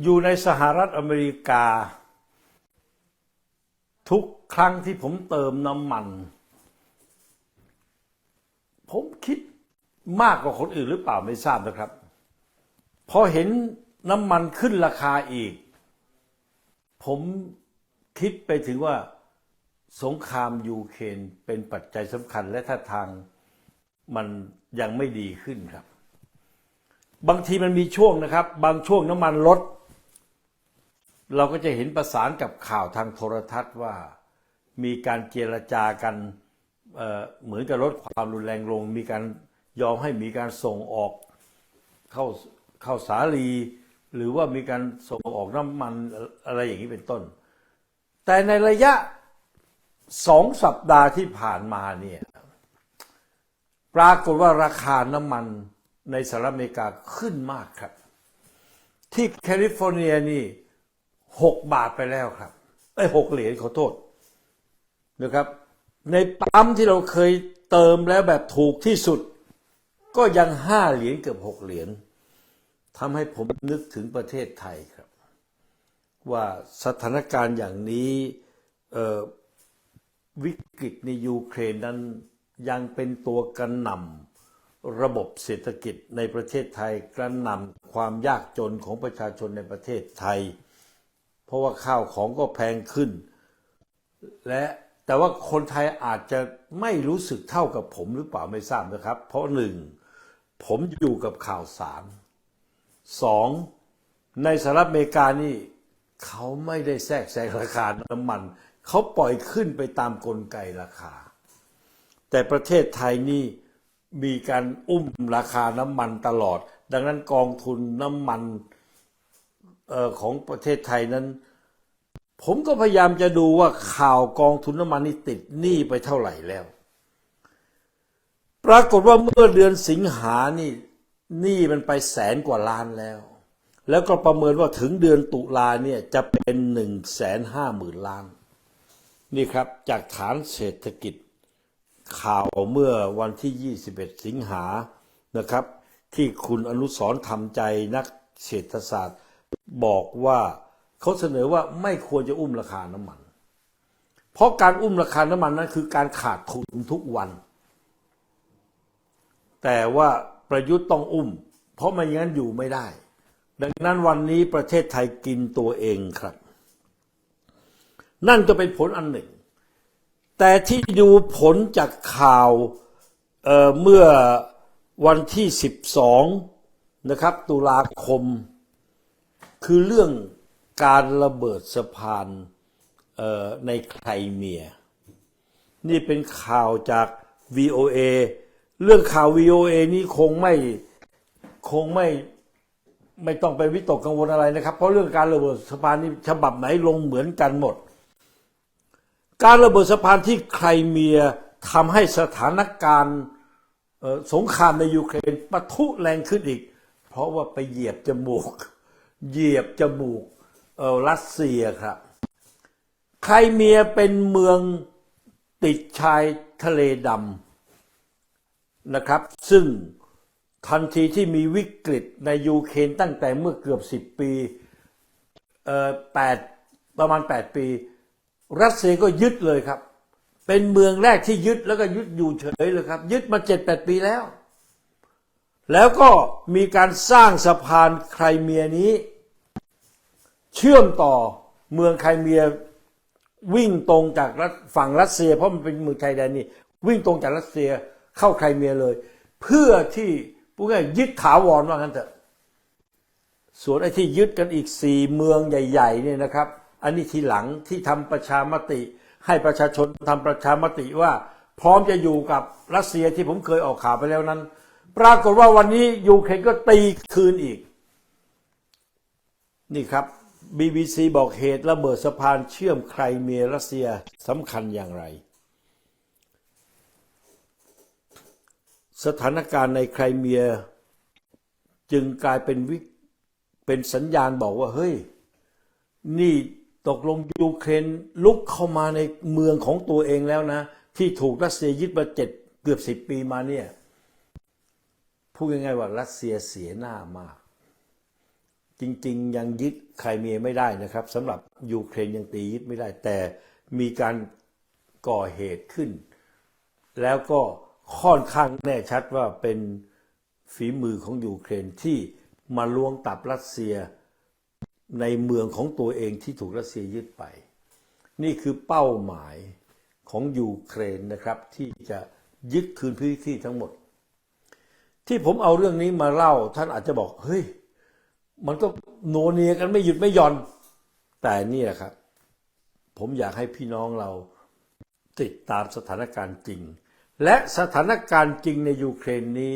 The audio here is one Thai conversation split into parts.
อยู่ในสหรัฐอเมริกาทุกครั้งที่ผมเติมน้ำมันผมคิดมากกว่าคนอื่นหรือเปล่าไม่ทราบนะครับพอเห็นน้ำมันขึ้นราคาอีกผมคิดไปถึงว่าสงครามยูเครนเป็นปัจจัยสำคัญและท่าทางมันยังไม่ดีขึ้นครับบางทีมันมีช่วงนะครับบางช่วงน้ำมันลดเราก็จะเห็นประสานกับข่าวทางโทรทัศน์ว่ามีการเจรจากันเหมือนกับลดความรุนแรงลงมีการยอมให้มีการส่งออกเข้าสาลีหรือว่ามีการส่งออกน้ำมันอะไรอย่างนี้เป็นต้นแต่ในระยะ2 สัปดาห์ที่ผ่านมาเนี่ยปรากฏว่าราคาน้ำมันในสหรัฐอเมริกาขึ้นมากครับที่แคลิฟอร์เนียนี่6 บาทไปแล้วครับ6 เหรียญขอโทษนะครับในปั๊มที่เราเคยเติมแล้วแบบถูกที่สุดก็ยัง5 เหรียญเกือบ6 เหรียญทำให้ผมนึกถึงประเทศไทยครับว่าสถานการณ์อย่างนี้วิกฤตในยูเครนนั้นยังเป็นตัวกระหน่ำระบบเศรษฐกิจในประเทศไทยกระหน่ำความยากจนของประชาชนในประเทศไทยเพราะว่าข้าวของก็แพงขึ้นแต่ว่าคนไทยอาจจะไม่รู้สึกเท่ากับผมหรือเปล่าไม่ทราบนะครับเพราะ1ผมอยู่กับข่าวสาร2ในสหรัฐอเมริกานี่เขาไม่ได้แทรกแซงราคาน้ำมันเขาปล่อยขึ้นไปตามกลไกราคาแต่ประเทศไทยนี่มีการอุ้มราคาน้ำมันตลอดดังนั้นกองทุนน้ำมันของประเทศไทยนั้นผมก็พยายามจะดูว่าข่าวกองทุนน้ำมันนี่ติดหนี้ไปเท่าไหร่แล้วปรากฏว่าเมื่อเดือนสิงหานี่หนี้มันไป100,000 กว่าล้านแล้วก็ประเมินว่าถึงเดือนตุลาเนี่ยจะเป็น150,000 ล้านนี่ครับจากฐานเศรษฐกิจข่าวเมื่อวันที่21 สิงหานะครับที่คุณอนุสรณ์ธรรมใจนักเศรษฐศาสตร์บอกว่าเขาเสนอว่าไม่ควรจะอุ้มราคาน้ำมันเพราะการอุ้มราคาน้ำมันนั้นคือการขาดทุนทุกวันแต่ว่าประยุทธ์ต้องอุ้มเพราะไม่งั้นอยู่ไม่ได้ดังนั้นวันนี้ประเทศไทยกินตัวเองครับนั่นก็เป็นผลอันหนึ่งแต่ที่ดูผลจากข่าวเมื่อวันที่12นะครับตุลาคมคือเรื่องการระเบิดสะพานในไครเมียนี่เป็นข่าวจาก VOA เรื่องข่าว VOA นี้คงไม่ต้องไปวิตกกังวลอะไรนะครับเพราะเรื่องการระเบิดสะพานนี่ฉบับไหนลงเหมือนกันหมดการระเบิดสะพานที่ไครเมียทำให้สถานการณ์สงครามในยูเครนปะทุแรงขึ้นอีกเพราะว่าไปเหยียบจมูกรัสเซียครับไครเมียเป็นเมืองติดชายทะเลดำนะครับซึ่งทันทีที่มีวิกฤตในยูเครนตั้งแต่เมื่อเกือบ10 ปีประมาณ8 ปีรัสเซียก็ยึดเลยครับเป็นเมืองแรกที่ยึดแล้วก็ยึดอยู่เฉยเลยครับยึดมา7-8 ปีแล้วก็มีการสร้างสะพานไครเมียนี้เชื่อมต่อเมืองไครเมียวิ่งตรงจากฝั่งรัสเซียเพราะมันเป็นเมืองชายแดนนี่วิ่งตรงจากรัสเซียเข้าไครเมียเลยเพื่อที่พูดง่ายยึดถาวรว่างั้นเถอะส่วนไอ้ที่ยึดกันอีก4 เมืองใหญ่ๆเนี่ยนะครับอันนี้ทีหลังที่ทำประชามติให้ประชาชนทำประชามติว่าพร้อมจะอยู่กับรัสเซียที่ผมเคยออกข่าวไปแล้วนั้นปรากฏว่าวันนี้ยูเครนก็ตีคืนอีกนี่ครับ BBC บอกเหตุระเบิดสะพานเชื่อมไครเมียรัสเซียสำคัญอย่างไรสถานการณ์ในไครเมียจึงกลายเป็นสัญญาณบอกว่าเฮ้ยนี่ตกลงยูเครนลุกเข้ามาในเมืองของตัวเองแล้วนะที่ถูกรัสเซียยึดมาเกือบ10 ปีมาเนี่ยพูดง่ายๆว่ารัสเซียเสียหน้ามาก จริงๆยังยึดไครเมียไม่ได้นะครับสำหรับยูเครนยังตียึดไม่ได้แต่มีการก่อเหตุขึ้นแล้วก็ค่อนข้างแน่ชัดว่าเป็นฝีมือของยูเครนที่มาล้วงตับรัสเซียในเมืองของตัวเองที่ถูกรัสเซียยึดไปนี่คือเป้าหมายของยูเครนนะครับที่จะยึดคืนพื้นที่ทั้งหมดที่ผมเอาเรื่องนี้มาเล่าท่านอาจจะบอกเฮ้ยมันก็โนเนียกันไม่หยุดไม่หย่อนแต่นี่แหละครับผมอยากให้พี่น้องเราติดตามสถานการณ์จริงและสถานการณ์จริงในยูเครนนี้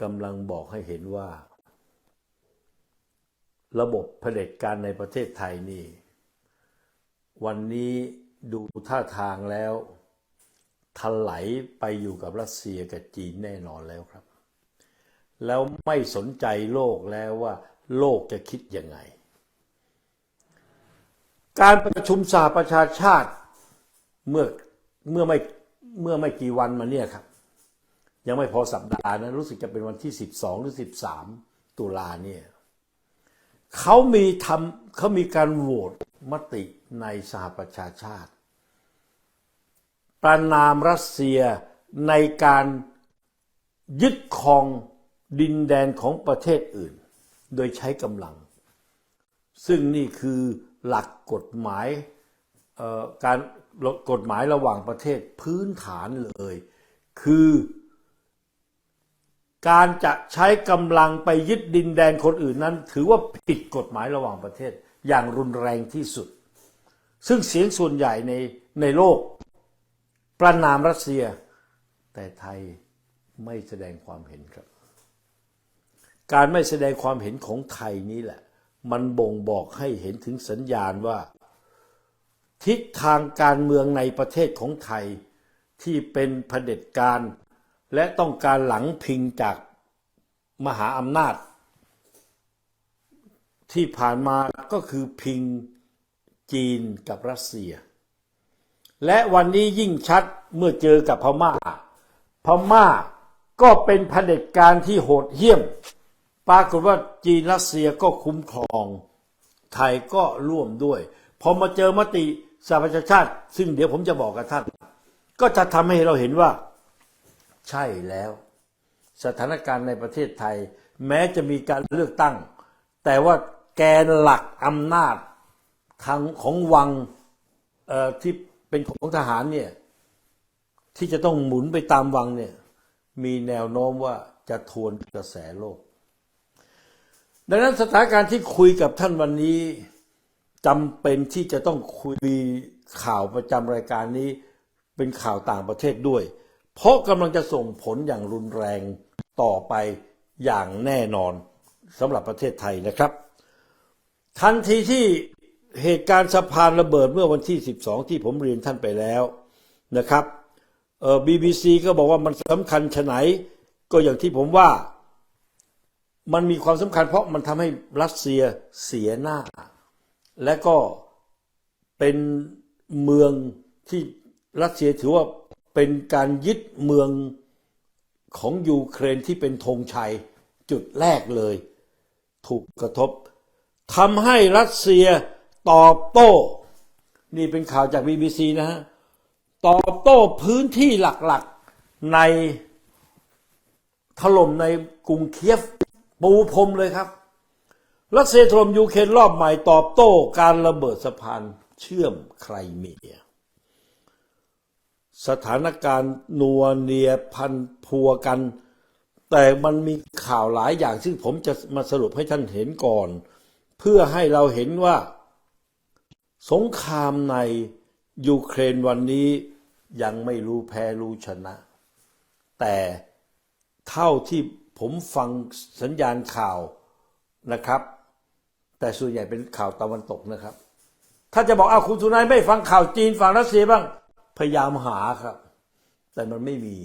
กำลังบอกให้เห็นว่าระบบเผด็จการในประเทศไทยนี่วันนี้ดูท่าทางแล้วถลายไปอยู่กับรัสเซียกับจีนแน่นอนแล้วครับแล้วไม่สนใจโลกแล้วว่าโลกจะคิดยังไงการประชุมสหประชาชาติเมื่อไม่กี่วันมาเนี่ยครับยังไม่พอสัปดาห์นะรู้สึกจะเป็นวันที่12หรือ13ตุลาเนี่ยเขามีการโหวตมติในสหประชาชาติประณามรัสเซียในการยึดครองดินแดนของประเทศอื่นโดยใช้กำลังซึ่งนี่คือหลักกฎหมายการกฎหมายระหว่างประเทศพื้นฐานเลยคือการจะใช้กำลังไปยึดดินแดนคนอื่นนั้นถือว่าผิดกฎหมายระหว่างประเทศอย่างรุนแรงที่สุดซึ่งเสียงส่วนใหญ่ในโลกประณามรัสเซียแต่ไทยไม่แสดงความเห็นครับการไม่แสดงความเห็นของไทยนี้แหละมันบ่งบอกให้เห็นถึงสัญญาณว่าทิศทางการเมืองในประเทศของไทยที่เป็นเผด็จการและต้องการหลังพิงจากมหาอำนาจที่ผ่านมาก็คือพิงจีนกับรัสเซียและวันนี้ยิ่งชัดเมื่อเจอกับพม่าก็เป็นเผด็จการที่โหดเหี้ยมปรากฏว่าจีนรัสเซียก็คุ้มครองไทยก็ร่วมด้วยพอมาเจอมติสหประชาชาติซึ่งเดี๋ยวผมจะบอกกับท่านก็จะทำให้เราเห็นว่าใช่แล้วสถานการณ์ในประเทศไทยแม้จะมีการเลือกตั้งแต่ว่าแกนหลักอำนาจทางของวังที่เป็นของทหารเนี่ยที่จะต้องหมุนไปตามวังเนี่ยมีแนวโน้มว่าจะทวนกระแสโลกดังนั้นสถานการณ์ที่คุยกับท่านวันนี้จำเป็นที่จะต้องคุยข่าวประจำรายการนี้เป็นข่าวต่างประเทศด้วยเพราะกำลังจะส่งผลอย่างรุนแรงต่อไปอย่างแน่นอนสำหรับประเทศไทยนะครับทันทีที่เหตุการณ์สะพานระเบิดเมื่อวันที่12ที่ผมเรียนท่านไปแล้วนะครับBBC ก็บอกว่ามันสำคัญไฉนก็อย่างที่ผมว่ามันมีความสำคัญเพราะมันทำให้รัสเซียเสียหน้าและก็เป็นเมืองที่รัสเซียถือว่าเป็นการยึดเมืองของยูเครนที่เป็นธงชัยจุดแรกเลยถูกกระทบทำให้รัสเซียตอบโต้นี่เป็นข่าวจาก BBC นะฮะตอบโต้พื้นที่หลักๆในถล่มในกรุงเคียฟปูพรมเลยครับรัสเซียถล่มยูเครนรอบใหม่ตอบโต้การระเบิดสะพานเชื่อมไครเมียสถานการณ์นัวเนียพันพัวกันแต่มันมีข่าวหลายอย่างซึ่งผมจะมาสรุปให้ท่านเห็นก่อนเพื่อให้เราเห็นว่าสงครามในยูเครนวันนี้ยังไม่รู้แพ้รู้ชนะแต่เท่าที่ผมฟังสัญญาณข่าวนะครับแต่ส่วนใหญ่เป็นข่าวตะวันตกนะครับถ้าจะบอกคุณสุนัยไม่ฟังข่าวจีนฝั่งรัสเซียบ้างพยายามหาครับแต่มันไม่มี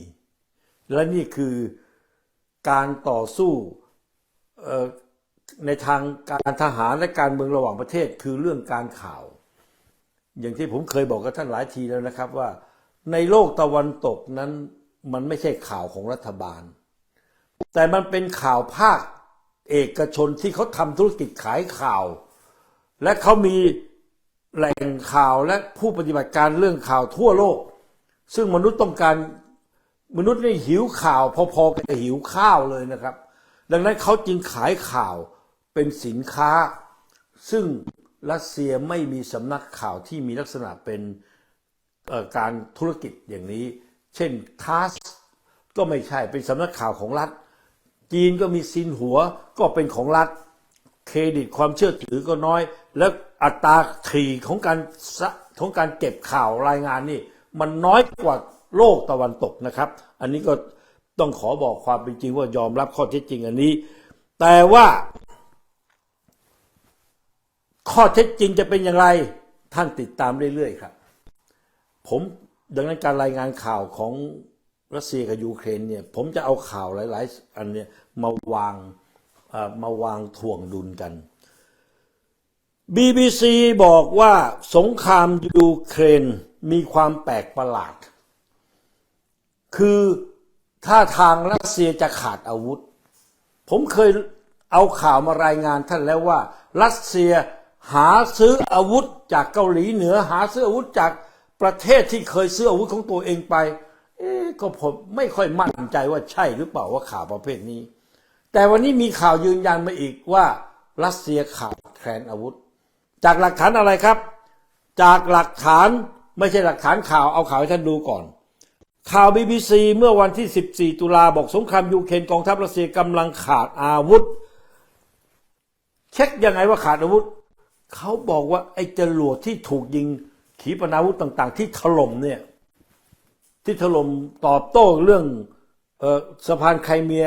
และนี่คือการต่อสู้ในทางการทหารและการเมืองระหว่างประเทศคือเรื่องการข่าวอย่างที่ผมเคยบอกกับท่านหลายทีแล้วนะครับว่าในโลกตะวันตกนั้นมันไม่ใช่ข่าวของรัฐบาลแต่มันเป็นข่าวภาค เอกชนที่เขาทำธุรกิจขายข่าว และเขามีแหล่งข่าวและผู้ปฏิบัติการเรื่องข่าวทั่วโลกซึ่งมนุษย์ต้องการมนุษย์นี่หิวข่าวพอๆกับหิวข้าวเลยนะครับดังนั้นเขาจึงขายข่าวเป็นสินค้าซึ่งรัสเซียไม่มีสำนักข่าวที่มีลักษณะเป็นการธุรกิจอย่างนี้เช่นทัสก็ไม่ใช่เป็นสำนักข่าวของรัฐจีนก็มีซินหัวก็เป็นของรัฐเครดิตความเชื่อถือก็น้อยและอัตราถี่ของการเก็บข่าวรายงานนี่มันน้อยกว่าโลกตะวันตกนะครับอันนี้ก็ต้องขอบอกความเป็นจริงว่ายอมรับข้อเท็จจริงอันนี้แต่ว่าข้อเท็จจริงจะเป็นอย่างไรท่านติดตามเรื่อยๆครับผมดังนั้นการรายงานข่าวของรัสเซียกับยูเครนเนี่ยผมจะเอาข่าวหลายๆอันเนี่ยมาวางถ่วงดุลกัน BBC บอกว่าสงครามยูเครนมีความแปลกประหลาดคือถ้าทางรัสเซียจะขาดอาวุธผมเคยเอาข่าวมารายงานท่านแล้วว่ารัสเซียหาซื้ออาวุธจากเกาหลีเหนือหาซื้ออาวุธจากประเทศที่เคยซื้ออาวุธของตัวเองไปก็ผมไม่ค่อยมั่นใจว่าใช่หรือเปล่าว่าข่าวประเภทนี้แต่วันนี้มีข่าวยืนยันมาอีกว่ารัสเซียขาดแคลนอาวุธจากหลักฐานอะไรครับจากหลักฐานไม่ใช่หลักฐานข่าวเอาข่าวให้ท่านดูก่อนข่าว BBC เมื่อวันที่14ตุลาบอกสงครามยูเครนกองทัพรัสเซียกำลังขาดอาวุธเช็คยังไงว่าขาดอาวุธเขาบอกว่าไอ้จรวดที่ถูกยิงขีปนาวุธต่างๆที่ถล่มเนี่ยที่ถล่มตอบโต้เรื่องสะพานไครเมีย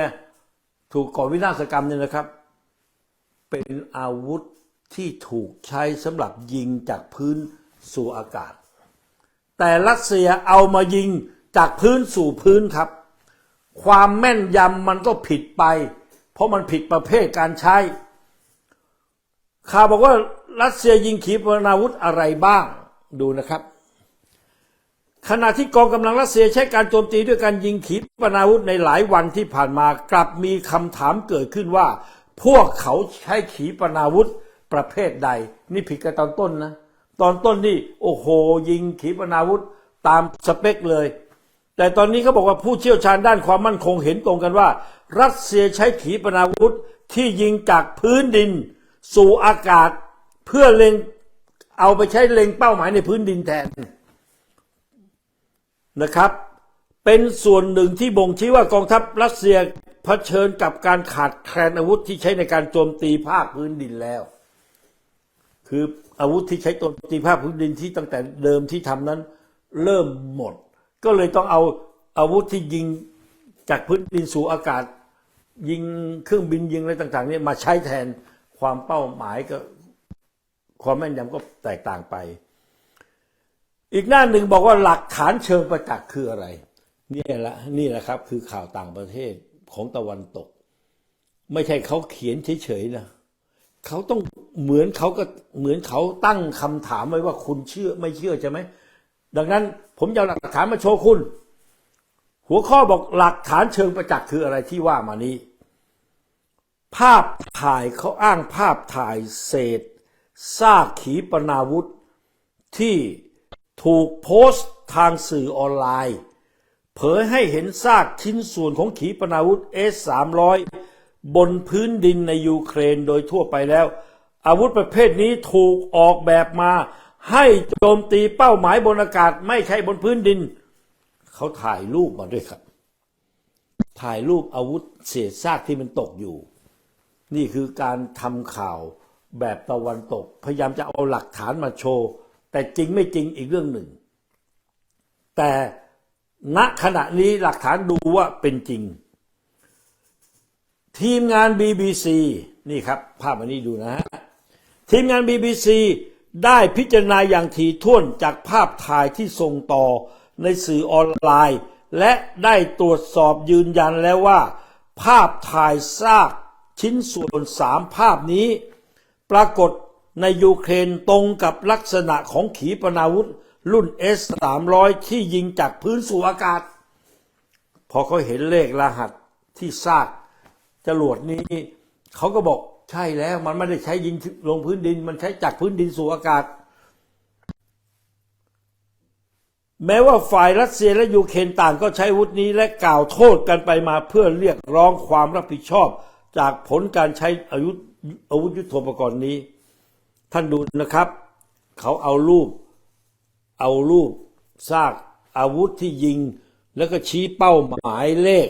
ถูกก่อวินาศกรรมเนี่ยนะครับเป็นอาวุธที่ถูกใช้สำหรับยิงจากพื้นสู่อากาศแต่รัสเซียเอามายิงจากพื้นสู่พื้นครับความแม่นยำมันก็ผิดไปเพราะมันผิดประเภทการใช้ข่าวบอกว่ารัสเซียยิงขีปนาวุธอะไรบ้างดูนะครับขณะที่กองกำลังรัสเซียใช้การโจมตีด้วยการยิงขีปนาวุธในหลายวันที่ผ่านมากลับมีคำถามเกิดขึ้นว่าพวกเขาใช้ขีปนาวุธประเภทใดนี่ผิดกับตอนต้นนะตอนต้นนี่โอ้โหยิงขีปนาวุธตามสเปคเลยแต่ตอนนี้เขาบอกว่าผู้เชี่ยวชาญด้านความมั่นคงเห็นตรงกันว่ารัสเซียใช้ขีปนาวุธที่ยิงจากพื้นดินสู่อากาศเพื่อเล็งเอาไปใช้เล็งเป้าหมายในพื้นดินแทนนะครับเป็นส่วนหนึ่งที่บ่งชี้ว่ากองทัพรัสเซียเผชิญกับการขาดแคลนอาวุธที่ใช้ในการโจมตีภาคพื้นดินแล้วคืออาวุธที่ใช้โจมตีภาคพื้นดินที่ตั้งแต่เดิมที่ทำนั้นเริ่มหมดก็เลยต้องเอาอาวุธที่ยิงจากพื้นดินสู่อากาศยิงเครื่องบินยิงอะไรต่างๆนี่มาใช้แทนความเป้าหมายก็ความแม่นยำก็แตกต่างไปอีกหน้าหนึ่งบอกว่าหลักฐานเชิงประจักษ์คืออะไรนี่แหละครับคือข่าวต่างประเทศของตะวันตกไม่ใช่เขาเขียนเฉยๆนะเขาต้องเหมือนเขาตั้งคำถามไว้ว่าคุณเชื่อไม่เชื่อใช่ไหมดังนั้นผมจะเอาหลักฐานมาโชว์คุณหัวข้อบอกหลักฐานเชิงประจักษ์คืออะไรที่ว่ามานี้ภาพถ่ายเขาอ้างภาพถ่ายเศษซากขีปนาวุธที่ถูกโพสต์ทางสื่อออนไลน์เผยให้เห็นซากชิ้นส่วนของขีปนาวุธ S-300 บนพื้นดินในยูเครนโดยทั่วไปแล้วอาวุธประเภทนี้ถูกออกแบบมาให้โจมตีเป้าหมายบนอากาศไม่ใช่บนพื้นดินเขาถ่ายรูปมาด้วยครับถ่ายรูปอาวุธเศษซากที่มันตกอยู่นี่คือการทำข่าวแบบตะวันตกพยายามจะเอาหลักฐานมาโชว์แต่จริงไม่จริงอีกเรื่องหนึ่งแต่ณขณะนี้หลักฐานดูว่าเป็นจริงทีมงาน BBC นี่ครับภาพอันนี้ดูนะฮะทีมงาน BBC ได้พิจารณาอย่างถี่ถ้วนจากภาพถ่ายที่ส่งต่อในสื่อออนไลน์และได้ตรวจสอบยืนยันแล้วว่าภาพถ่ายซากชิ้นส่วน3ภาพนี้ปรากฏในยูเครนตรงกับลักษณะของขีปนาวุธรุ่น S-300 ที่ยิงจากพื้นสู่อากาศพอเขาเห็นเลขรหัสที่ซากจรวดนี้ เขาก็บอกใช่แล้วมันไม่ได้ใช้ยิงลงพื้นดินมันใช้จากพื้นดินสู่อากาศแม้ว่าฝ่ายรัสเซียและยูเครนต่างก็ใช้อาวุธนี้และกล่าวโทษกันไปมาเพื่อเรียกร้องความรับผิดชอบจากผลการใช้อาวุธยุทโธปกรณ์นี้ท่านดูนะครับเขาเอารูปซากอาวุธที่ยิงแล้วก็ชี้เป้าหมายเลข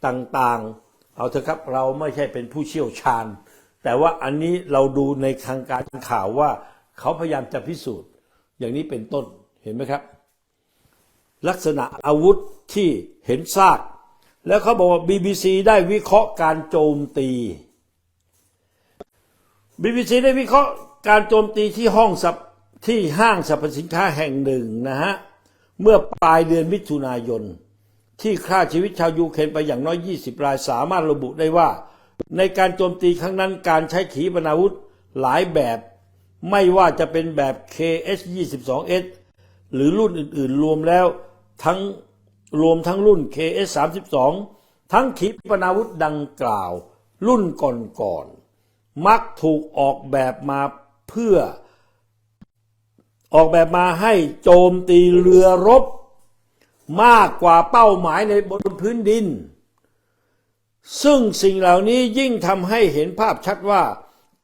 ต่างๆเอาเถอะครับเราไม่ใช่เป็นผู้เชี่ยวชาญแต่ว่าอันนี้เราดูในทางการข่าวว่าเขาพยายามจะพิสูจน์อย่างนี้เป็นต้นเห็นไหมครับลักษณะอาวุธที่เห็นซากแล้วเขาบอกว่า BBC ได้วิเคราะห์การโจมตี BBC ได้วิเคราะห์การโจมตีที่ห้างสรรพสินค้าแห่งหนึ่งนะฮะเมื่อปลายเดือนมิถุนายนที่ฆ่าชีวิตชาวยูเครนไปอย่างน้อย20 รายสามารถระบุได้ว่าในการโจมตีครั้งนั้นการใช้ขีปนาวุธหลายแบบไม่ว่าจะเป็นแบบ KH-22S หรือรุ่นอื่นๆรวมทั้งรุ่น KH-32 ทั้งขีปนาวุธดังกล่าวรุ่นก่อนๆมักถูกออกแบบมาให้โจมตีเรือรบมากกว่าเป้าหมายในบนพื้นดินซึ่งสิ่งเหล่านี้ยิ่งทำให้เห็นภาพชัดว่า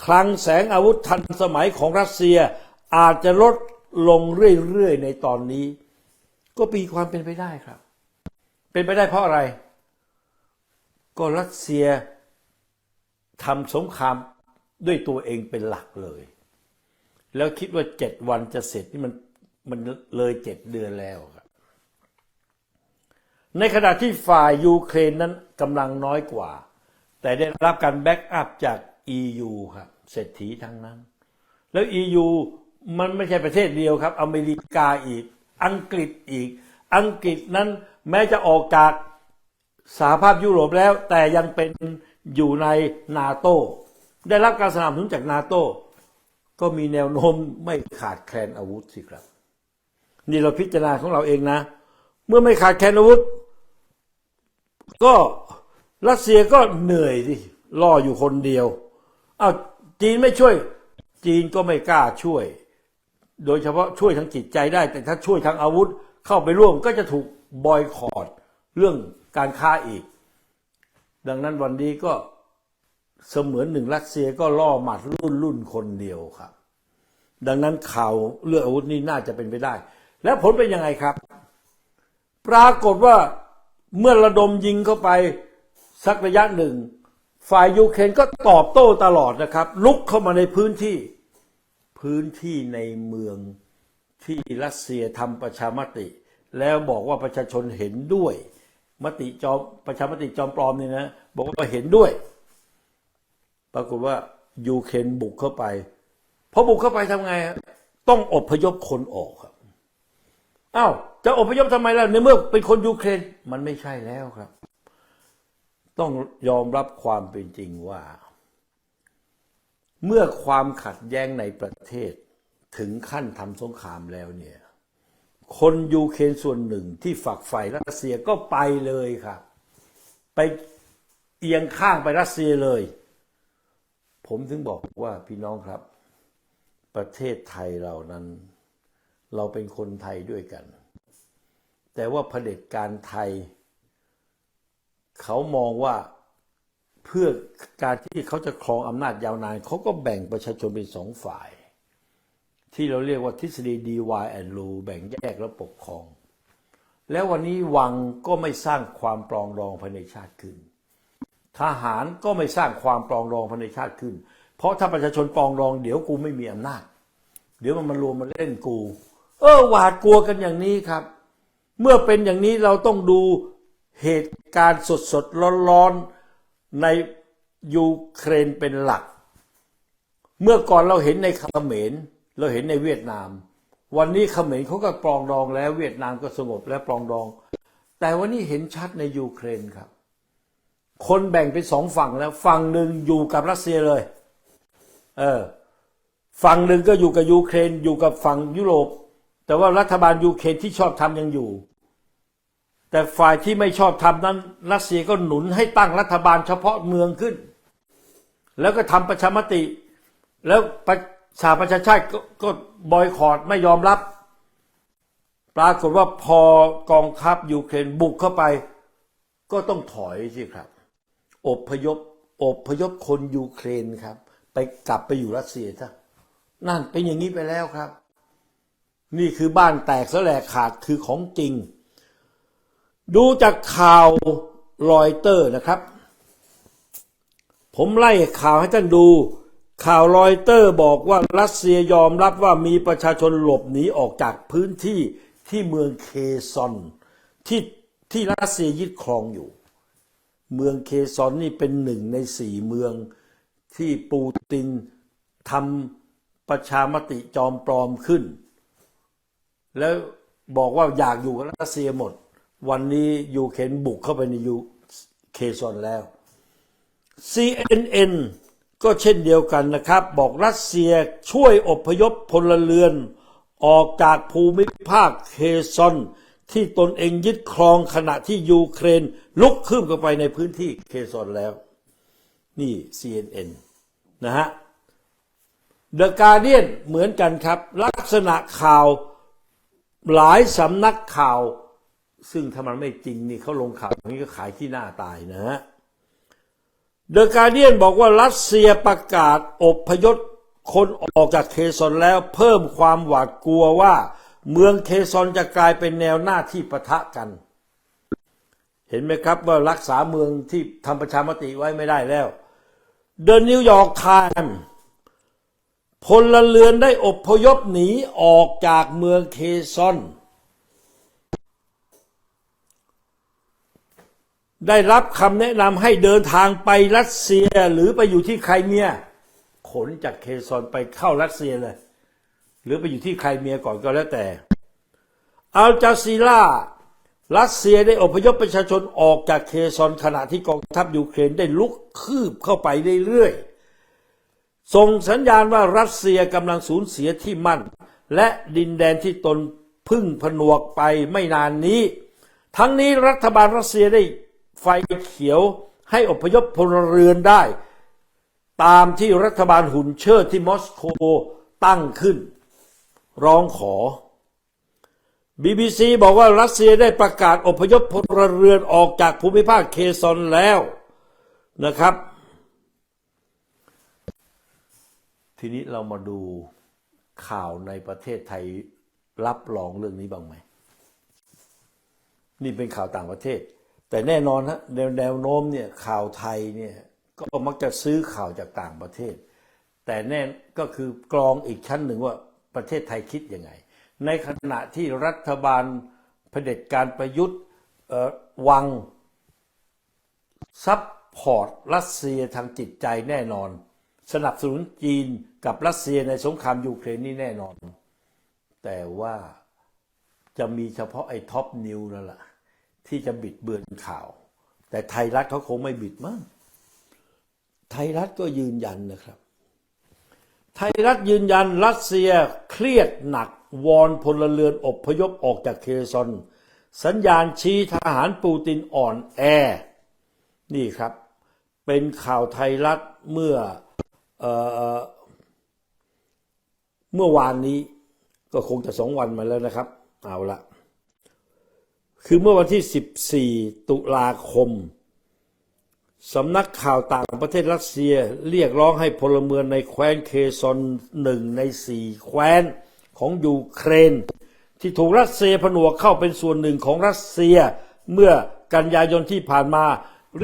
คลังแสงอาวุธทันสมัยของรัสเซียอาจจะลดลงเรื่อยๆในตอนนี้ก็มีความเป็นไปได้ครับเป็นไปได้เพราะอะไรก็รัสเซียทำสงครามด้วยตัวเองเป็นหลักเลยแล้วคิดว่า7 วันจะเสร็จนี่มันเลย7 เดือนแล้วครับในขณะที่ฝ่ายยูเครนนั้นกำลังน้อยกว่าแต่ได้รับการแบ็กอัพจาก EU ครับเศรษฐีทั้งนั้นแล้ว EU มันไม่ใช่ประเทศเดียวครับอเมริกาอีกอังกฤษอีกอังกฤษนั้นแม้จะออกจากสหภาพยุโรปแล้วแต่ยังเป็นอยู่ในนาโต้ได้รับการสนับสนุนจากนาโต้ก็มีแนวโน้มไม่ขาดแคลนอาวุธสิครับนี่เราพิจารณาของเราเองนะเมื่อไม่ขาดแคลนอาวุธก็รัสเซียก็เหนื่อยดิล่ออยู่คนเดียวอ้าวจีนไม่ช่วยจีนก็ไม่กล้าช่วยโดยเฉพาะช่วยทางจิตใจได้แต่ถ้าช่วยทางอาวุธเข้าไปร่วมก็จะถูกบอยคอตเรื่องการค้าอีกดังนั้นวันนี้ก็เสมือนหนึ่งรัสเซียก็ล่อหมัดรุ่นคนเดียวครับดังนั้นข่าวเรื่องอาวุธนี้น่าจะเป็นไปได้แล้วผลเป็นยังไงครับปรากฏว่าเมื่อระดมยิงเข้าไปสักระยะหนึ่งฝ่ายยูเครนก็ตอบโต้ตลอดนะครับลุกเข้ามาในพื้นที่ในเมืองที่รัสเซียทำประชามติแล้วบอกว่าประชาชนเห็นด้วยประชามติจอมปลอมนี่นะบอกว่าเห็นด้วยปรากฏว่ายูเครนบุกเข้าไปพอบุกเข้าไปทำไงต้องอพยพคนออกครับอ้าวจะอพยพทำไมล่ะในเมื่อเป็นคนยูเครนมันไม่ใช่แล้วครับต้องยอมรับความเป็นจริงว่าเมื่อความขัดแย้งในประเทศถึงขั้นทำสงครามแล้วเนี่ยคนยูเครนส่วนหนึ่งที่ฝักใฝ่รัสเซียก็ไปเลยครับไปเอียงข้างไปรัสเซียเลยผมถึงบอกว่าพี่น้องครับประเทศไทยเรานั้นเราเป็นคนไทยด้วยกันแต่ว่าเผด็จการไทยเขามองว่าเพื่อการที่เขาจะครองอำนาจยาวนานเขาก็แบ่งประชาชนเป็น2 ฝ่ายที่เราเรียกว่าทฤษฎี divide and rule แบ่งแยกและปกครองแล้ววันนี้วังก็ไม่สร้างความปรองดองภายในชาติขึ้นทหารก็ไม่สร้างความปรองดองภายในชาติขึ้นเพราะถ้าประชาชนปรองดองเดี๋ยวกูไม่มีอำนาจเดี๋ยวมันมารวมมาเล่นกูหวาดกลัวกันอย่างนี้ครับเมื่อเป็นอย่างนี้เราต้องดูเหตุการณ์สดๆร้อนๆในยูเครนเป็นหลักเมื่อก่อนเราเห็นในเขมรเราเห็นในเวียดนามวันนี้เขมรเขาก็ปรองดองแล้วเวียดนามก็สงบและปรองดองแต่วันนี้เห็นชัดในยูเครนครับคนแบ่งเป็น2 ฝั่งแล้วฝั่งหนึ่งอยู่กับรัสเซียเลยฝั่งหนึ่งก็อยู่กับยูเครนอยู่กับฝั่งยุโรปแต่ว่ารัฐบาลยูเครนที่ชอบทำยังอยู่แต่ฝ่ายที่ไม่ชอบทำนั้นรัสเซียก็หนุนให้ตั้งรัฐบาลเฉพาะเมืองขึ้น แล้วก็ทำประชามติ แล้วสหประชาชาติก็บอยคอตไม่ยอมรับ ปรากฏว่าพอกองทัพยูเครนบุกเข้าไปก็ต้องถอยสิครับอพยพคนยูเครนครับกลับไปอยู่รัสเซียซะนั่นเป็นอย่างนี้ไปแล้วครับนี่คือบ้านแตกแสลกขาดคือของจริงดูจากข่าวรอยเตอร์นะครับผมไล่ข่าวให้ท่านดูข่าวรอยเตอร์บอกว่ารัสเซียยอมรับว่ามีประชาชนหลบหนีออกจากพื้นที่ที่เมืองเคซอนที่รัสเซียยึดครองอยู่เมืองเคซอนนี่เป็น1 ใน 4เมืองที่ปูตินทำประชามติจอมปลอมขึ้นแล้วบอกว่าอยากอยู่กับรัสเซียหมดวันนี้ยูเครนบุกเข้าไปในเคซอนแล้ว CNN ก็เช่นเดียวกันนะครับบอกรัสเซียช่วยอพยพพลเรือนออกจากภูมิภาคเคซอนที่ตนเองยึดครองขณะที่ยูเครนลุกขึ้นเข้าไปในพื้นที่เคซอนแล้วนี่ CNN นะฮะ The Guardian เหมือนกันครับลักษณะข่าวหลายสำนักข่าวซึ่งถ้ามันไม่จริงนี่เขาลงข่าวอย่างนี้ก็ขายที่หน้าตายนะฮะ The Guardian บอกว่ารัสเซียประกาศอพยพคนออกจากเคซอนแล้วเพิ่มความหวาดกลัวว่าเมืองเคซอนจะกลายเป็นแนวหน้าที่ปะทะกันเห็นไหมครับว่ารักษาเมืองที่ทำประชามติไว้ไม่ได้แล้ว The New York Times พลเรือนได้อพยพหนีออกจากเมืองเคซอนได้รับคำแนะนำให้เดินทางไปรัสเซียหรือไปอยู่ที่ไครเมียขนจากเคซอนไปเข้ารัสเซียเลยหรือไปอยู่ที่ไครเมียก่อนก็แล้วแต่อัลจาซีรารัสเซียได้อพยพประชาชนออกจากเคซอนขณะที่กองทัพยูเครนได้ลุกคืบเข้าไปเรื่อยๆส่งสัญญาณว่ารัสเซียกำลังสูญเสียที่มั่นและดินแดนที่ตนพึ่งผนวกไปไม่นานนี้ทั้งนี้รัฐบาลรัสเซียได้ไฟเขียวให้อพยพพลเรือนได้ตามที่รัฐบาลหุ่นเชิดที่มอสโกตั้งขึ้นร้องขอ BBC บอกว่ารัสเซียได้ประกาศอพยพพลเรือนออกจากภูมิภาคเคซอนแล้วนะครับทีนี้เรามาดูข่าวในประเทศไทยรับรองเรื่องนี้บ้างไหมนี่เป็นข่าวต่างประเทศแต่แน่นอนฮะแนวโน้มเนี่ยข่าวไทยเนี่ยก็มักจะซื้อข่าวจากต่างประเทศแต่แน่ก็คือกรองอีกชั้นหนึ่งว่าประเทศไทยคิดยังไงในขณะที่รัฐบาลเผด็จการประยุทธ์วังซัพพอร์ตรัสเซียทางจิตใจแน่นอนสนับสนุนจีนกับรัสเซียในสงครามยูเครนนี่แน่นอนแต่ว่าจะมีเฉพาะไอ้ท็อปนิวนั่นแหละที่จะบิดเบือนข่าวแต่ไทยรัฐเขาคงไม่บิดมั้งไทยรัฐก็ยืนยันนะครับไทยรัฐยืนยันรัสเซียเครียดหนักวอนพลเรือนอพยพออกจากเคซอนสัญญาณชี้ทหารปูตินอ่อนแอนี่ครับเป็นข่าวไทยรัฐเมื่อวานนี้ก็คงจะ2 วันมาแล้วนะครับเอาละคือเมื่อวันที่14 ตุลาคมสำนักข่าวต่างประเทศรัสเซียเรียกร้องให้พลเมืองในแคว้นเคซอน1 ใน 4แคว้นของยูเครนที่ถูกรัสเซียผนวกเข้าเป็นส่วนหนึ่งของรัสเซียเมื่อกันยายนที่ผ่านมา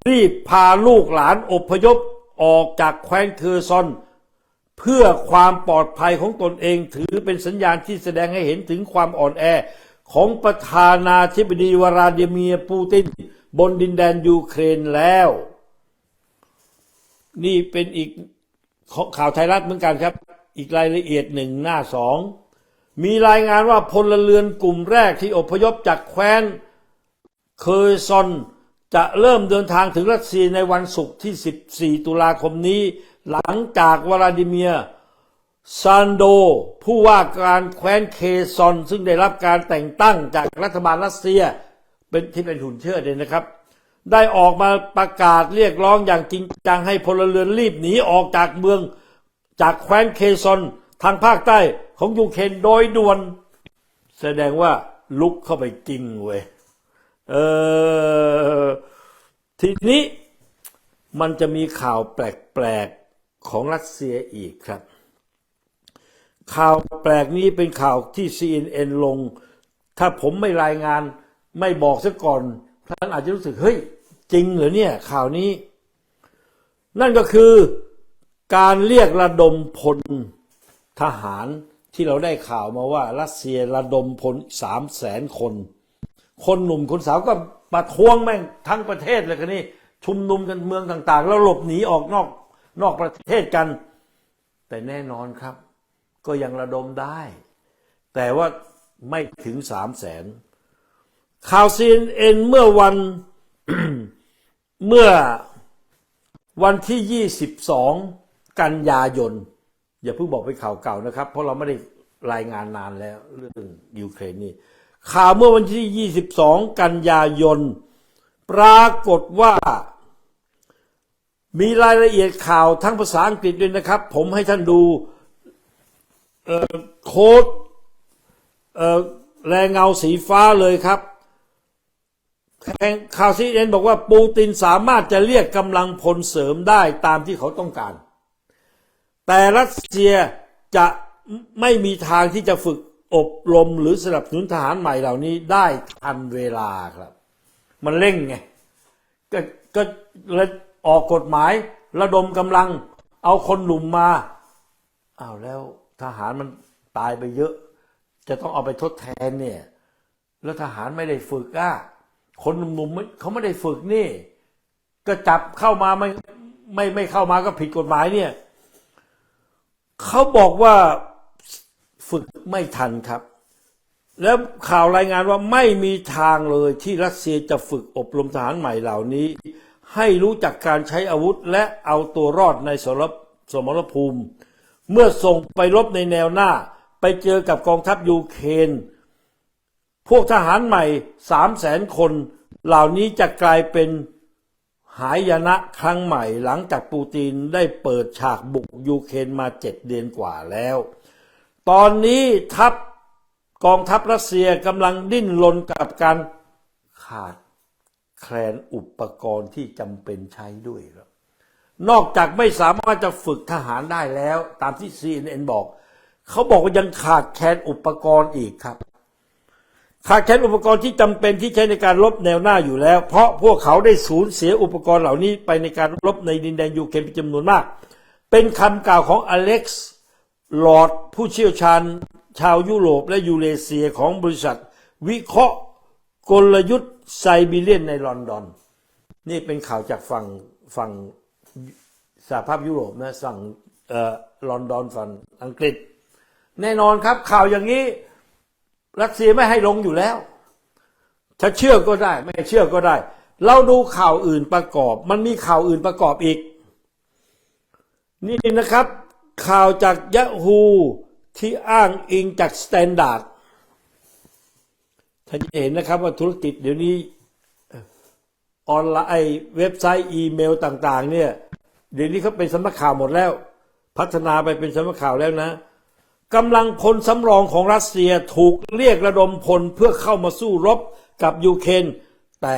รีบพาลูกหลานอพยพออกจากแคว้นเคซอนเพื่อความปลอดภัยของตนเองถือเป็นสัญญาณที่แสดงให้เห็นถึงความอ่อนแอของประธานาธิบดีวลาดิเมียร์ปูตินบนดินแดนยูเครนแล้วนี่เป็นอีกข่าวไทยรัฐเหมือนกันครับอีกรายละเอียดหนึ่งหน้า 2มีรายงานว่าพลเรือนกลุ่มแรกที่อพยพจากแคว้นเคอร์ซอนจะเริ่มเดินทางถึงรัสเซียในวันศุกร์ที่14 ตุลาคมนี้หลังจากวลาดิเมียร์ซานโดผู้ว่าการแคว้นเคซอนซึ่งได้รับการแต่งตั้งจากรัฐบาลรัสเซียเป็นหุ่นเชิดเลยนะครับ ได้ออกมาประกาศเรียกร้องอย่างจริงจังให้พลเรือนรีบหนีออกจากเมืองจากแคว้นเคซอนทางภาคใต้ของยูเครนโดยด่วนแสดงว่าลุกเข้าไปจริงเว้ยทีนี้มันจะมีข่าวแปลกๆของรัสเซียอีกครับข่าวแปลกนี้เป็นข่าวที่ CNN ลงถ้าผมไม่รายงานไม่บอกซะก่อนท่านอาจจะรู้สึกเฮ้ยจริงเหรอเนี่ยข่าวนี้นั่นก็คือการเรียกระดมพลทหารที่เราได้ข่าวมาว่ารัสเซียระดมพล300,000 คนคนหนุ่มคนสาวก็ประท้วงแม่งทั้งประเทศเลยกันนี่ชุมนุมกันเมืองต่างๆแล้วหลบหนีออกนอกประเทศกันแต่แน่นอนครับก็ยังระดมได้แต่ว่าไม่ถึง300,000ข่าว CNN เมื่อวัน เมื่อวันที่22 กันยายนอย่าเพิ่งบอกเป็นข่าวเก่านะครับเพราะเราไม่ได้รายงานนานแล้วเรื่องยูเครนนี่ข่าวเมื่อวันที่22 กันยายนปรากฏว่ามีรายละเอียดข่าวทั้งภาษาอังกฤษด้วยนะครับผมให้ท่านดูโค้ดแรงเงาสีฟ้าเลยครับข่าว CNN บอกว่าปูตินสามารถจะเรียกกำลังพลเสริมได้ตามที่เขาต้องการแต่รัสเซียจะไม่มีทางที่จะฝึกอบรมหรือสนับสนุนทหารใหม่เหล่านี้ได้ทันเวลาครับมันเร่งไงก็เลยออกกฎหมายระดมกำลังเอาคนหนุ่มมาอ้าวแล้วทหารมันตายไปเยอะจะต้องเอาไปทดแทนเนี่ยแล้วทหารไม่ได้ฝึกคนหนุ่มๆเขาไม่ได้ฝึกนี่ก็จับเข้ามาไม่เข้ามาก็ผิดกฎหมายเนี่ยเขาบอกว่าฝึกไม่ทันครับแล้วข่าวรายงานว่าไม่มีทางเลยที่รัสเซียจะฝึกอบรมทหารใหม่เหล่านี้ให้รู้จักการใช้อาวุธและเอาตัวรอดในสมรภูมิเมื่อส่งไปรบในแนวหน้าไปเจอกับกองทัพยูเครนพวกทหารใหม่300,000 คนเหล่านี้จะกลายเป็นหายนะครั้งใหม่หลังจากปูตินได้เปิดฉากบุกยูเครนมา7 เดือนกว่าแล้วตอนนี้กองทัพรัสเซียกำลังดิ้นรนกับการขาดแคลนอุปกรณ์ที่จำเป็นใช้ด้วยครับนอกจากไม่สามารถจะฝึกทหารได้แล้วตามที่ CNN บอกเขาบอกว่ายังขาดแคลนอุปกรณ์อีกครับขาดแคลนอุปกรณ์ที่จำเป็นที่ใช้ในการรบแนวหน้าอยู่แล้วเพราะพวกเขาได้สูญเสียอุปกรณ์เหล่านี้ไปในการรบในดินแดนยูเครนเป็นจำนวนมากเป็นคำกล่าวของอเล็กซ์ลอร์ดผู้เชี่ยวชาญชาวยุโรปและยูเรเซียของบริษัทวิเคราะห์กลยุทธ์ไซบีเรียนในลอนดอนนี่เป็นข่าวจากฝั่งสหภาพยุโรปนะฝั่งลอนดอนฝั่งอังกฤษแน่นอนครับข่าวอย่างนี้รัสเซียไม่ให้ลงอยู่แล้วถ้าเชื่อก็ได้ไม่เชื่อก็ได้เราดูข่าวอื่นประกอบมันมีข่าวอื่นประกอบอีกนี่นะครับข่าวจาก Yahoo ที่อ้างอิงจาก Standard ท่านจะเห็นนะครับว่าธุรกิจเดี๋ยวนี้ออนไลน์เว็บไซต์อีเมลต่างๆเนี่ยเดี๋ยวนี้เขาเป็นสำนักข่าวหมดแล้วพัฒนาไปเป็นสำนักข่าวแล้วนะกำลังพลสำรองของรัสเซียถูกเรียกระดมพลเพื่อเข้ามาสู้รบกับยูเครนแต่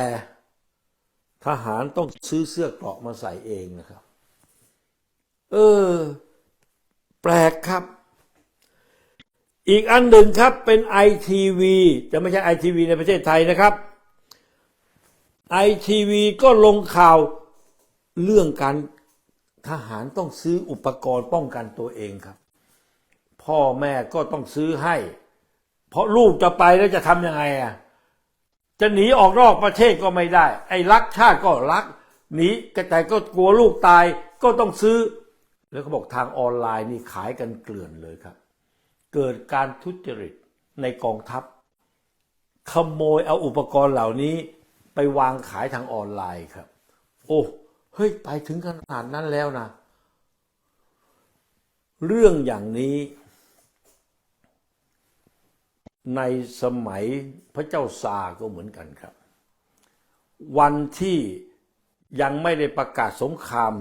ทหารต้องซื้อเสื้อเกราะมาใส่เองนะครับแปลกครับอีกอันหนึ่งครับเป็น ITV จะไม่ใช่ ITV ในประเทศไทยนะครับ ITV ก็ลงข่าวเรื่องการทหารต้องซื้ออุปกรณ์ป้องกันตัวเองครับพ่อแม่ก็ต้องซื้อให้เพราะลูกจะไปแล้วจะทำยังไงจะหนีออกนอกประเทศก็ไม่ได้ไอ้รักชาติก็รักหนีแต่ก็กลัวลูกตายก็ต้องซื้อแล้วเขาบอกทางออนไลน์นี่ขายกันเกลื่อนเลยครับเกิดการทุจริตในกองทัพขโมยเอาอุปกรณ์เหล่านี้ไปวางขายทางออนไลน์ครับโอ้เฮ้ยไปถึงขนาดนั้นแล้วนะเรื่องอย่างนี้ในสมัยพระเจ้าซาร์ก็เหมือนกันครับ วันที่ยังไม่ได้ประกาศสงคราม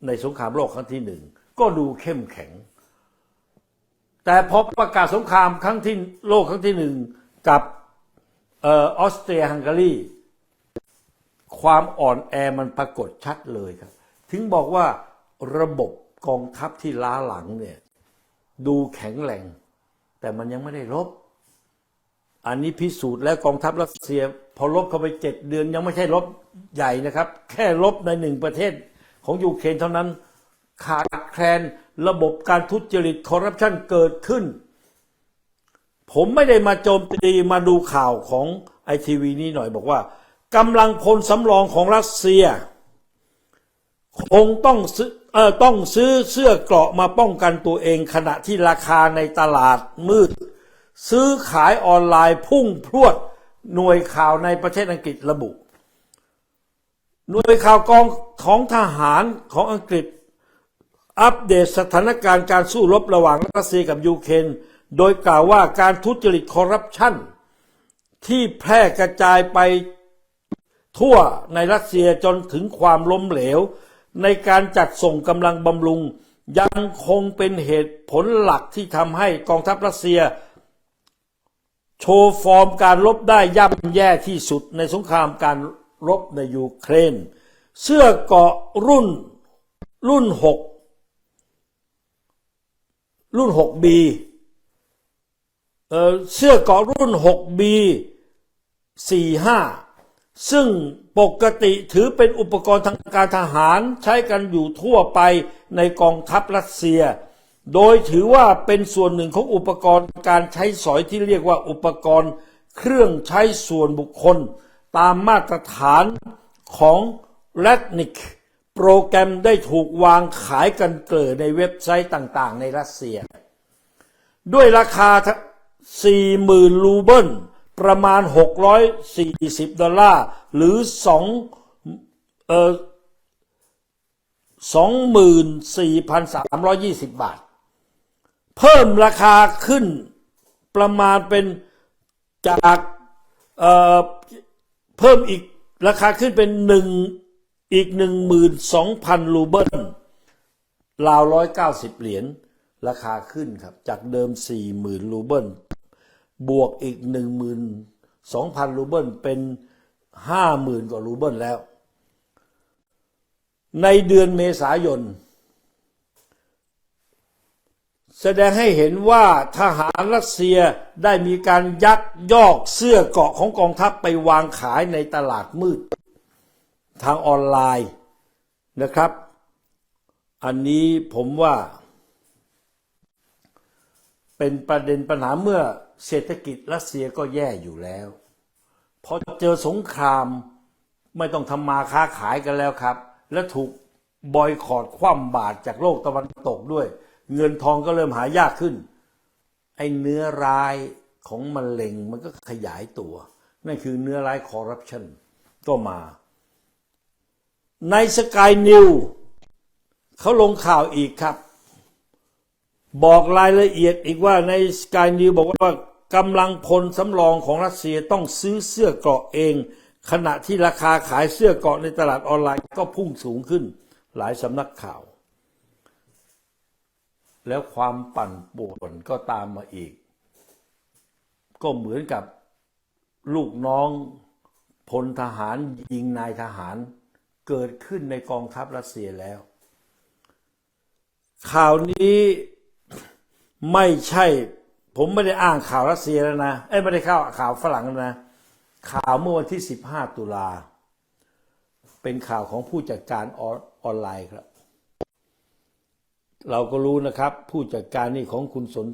ในสงครามโลกครั้งที่หนึ่งก็ดูเข้มแข็งแต่พอประกาศสงครามครั้งที่โลกครั้งที่หนึ่งกับออสเตรียฮังการีความอ่อนแอมันปรากฏชัดเลยครับถึงบอกว่าระบบกองทัพที่ล้าหลังเนี่ยดูแข็งแรงแต่มันยังไม่ได้รบอันนี้พิสูจน์แล้วกองทัพรัสเซียพอรบเข้าไป7 เดือนยังไม่ใช่รบใหญ่นะครับแค่รบใน1 ประเทศของยูเครนเท่านั้นขาดแคลนระบบการทุจริตคอร์รัปชันเกิดขึ้นผมไม่ได้มาโจมตีมาดูข่าวของไอทีวีนี้หน่อยบอกว่ากำลังพลสำรองของรัสเซียคงต้องซื้อเสื้อเกราะมาป้องกันตัวเองขณะที่ราคาในตลาดมืดซื้อขายออนไลน์พุ่งพรวดหน่วยข่าวในประเทศอังกฤษระบุหน่วยข่าวกองของทหารของอังกฤษอัปเดตสถานการณ์การสู้รบระหว่างรัสเซียกับยูเครนโดยกล่าวว่าการทุจริตคอร์รัปชันที่แพร่กระจายไปทั่วในรัสเซียจนถึงความล้มเหลวในการจัดส่งกำลังบำรุงยังคงเป็นเหตุผลหลักที่ทำให้กองทัพรัสเซียโชว์ฟอร์มการรบได้ย่ำแย่ที่สุดในสงครามการรบในยูเครนเสื้อเกราะรุ่น 6B เสื้อเกราะรุ่น 6B 45ซึ่งปกติถือเป็นอุปกรณ์ทางการทหารใช้กันอยู่ทั่วไปในกองทัพรัสเซียโดยถือว่าเป็นส่วนหนึ่งของอุปกรณ์การใช้สอยที่เรียกว่าอุปกรณ์เครื่องใช้ส่วนบุคคลตามมาตรฐานของ Ratnik โปรแกรมได้ถูกวางขายกันเกลื่อนในเว็บไซต์ต่างๆในรัสเซียด้วยราคา 40,000 รูเบิลประมาณ$640หรือ24,320 บาทเพิ่มราคาขึ้นประมาณเป็นจากเพิ่มอีกราคาขึ้นเป็นอีก 12,000 รูเบิลราว190 เหรียญราคาขึ้นครับจากเดิม 40,000 รูเบิลบวกอีก 12,000 รูเบิลเป็น 50,000 กว่ารูเบิลแล้วในเดือนเมษายนแสดงให้เห็นว่าทหารรัสเซียได้มีการยักยอกเสื้อเกราะของกองทัพไปวางขายในตลาดมืดทางออนไลน์นะครับอันนี้ผมว่าเป็นประเด็นปัญหาเมื่อเศรษฐกิจรัสเซียก็แย่อยู่แล้วพอเจอสงครามไม่ต้องทำมาค้าขายกันแล้วครับและถูกบอยคอตคว่ำบาตรจากโลกตะวันตกด้วยเงินทองก็เริ่มหายากขึ้นไอ้เนื้อร้ายของมะเร็งมันก็ขยายตัวนั่นคือเนื้อร้ายคอร์รัปชันก็มาในสกายนิวเขาลงข่าวอีกครับบอกรายละเอียดอีกว่าในสกายนิวบอกว่ากำลังพลสำรองของรัสเซียต้องซื้อเสื้อเกราะเองขณะที่ราคาขายเสื้อเกราะในตลาดออนไลน์ก็พุ่งสูงขึ้นหลายสำนักข่าวแล้วความปั่นป่วนก็ตามมาอีกก็เหมือนกับลูกน้องพลทหารยิงนายทหารเกิดขึ้นในกองทัพรัสเซียแล้วข่าวนี้ไม่ใช่ผมไม่ได้อ้างข่าวรัสเซียแล้วนะไม่ได้ข่าวฝรั่งแล้วนะข่าวเมื่อวันที่15 ตุลาเป็นข่าวของผู้จัดการออนไลน์ครับเราก็รู้นะครับผู้จัดการนี่ของคุณสน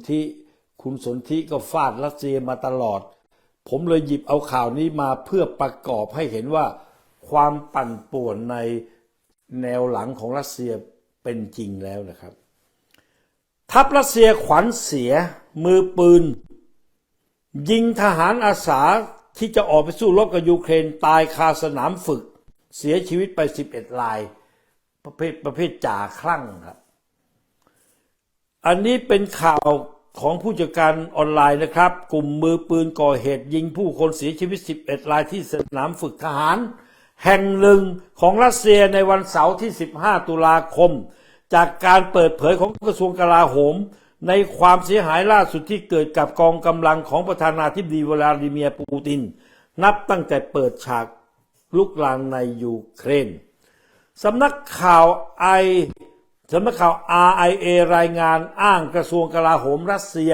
ธิก็ฟาดรัสเซียมาตลอดผมเลยหยิบเอาข่าวนี้มาเพื่อประกอบให้เห็นว่าความปั่นป่วนในแนวหลังของรัสเซียเป็นจริงแล้วนะครับทัพรัสเซียขวัญเสียมือปืนยิงทหารอาสาที่จะออกไปสู้รบกับยูเครนตายคาสนามฝึกเสียชีวิตไป11 รายประเภทจ่าคลั่งครับอันนี้เป็นข่าวของผู้จัดการออนไลน์นะครับกลุ่มมือปืนก่อเหตุยิงผู้คนเสียชีวิต11 รายที่สนามฝึกทหาร แห่งหนึ่งของรัสเซียในวันเสาร์ที่ 15 ตุลาคมจากการเปิดเผยของกระทรวงกลาโหมในความเสียหายล่าสุดที่เกิดกับกองกำลังของประธานาธิบดีวลาดิเมียร์ปูตินนับตั้งแต่เปิดฉากลุกลามในยูเครนสำนักข่าว RIA รายงานอ้างกระทรวงกลาโหมรัสเซีย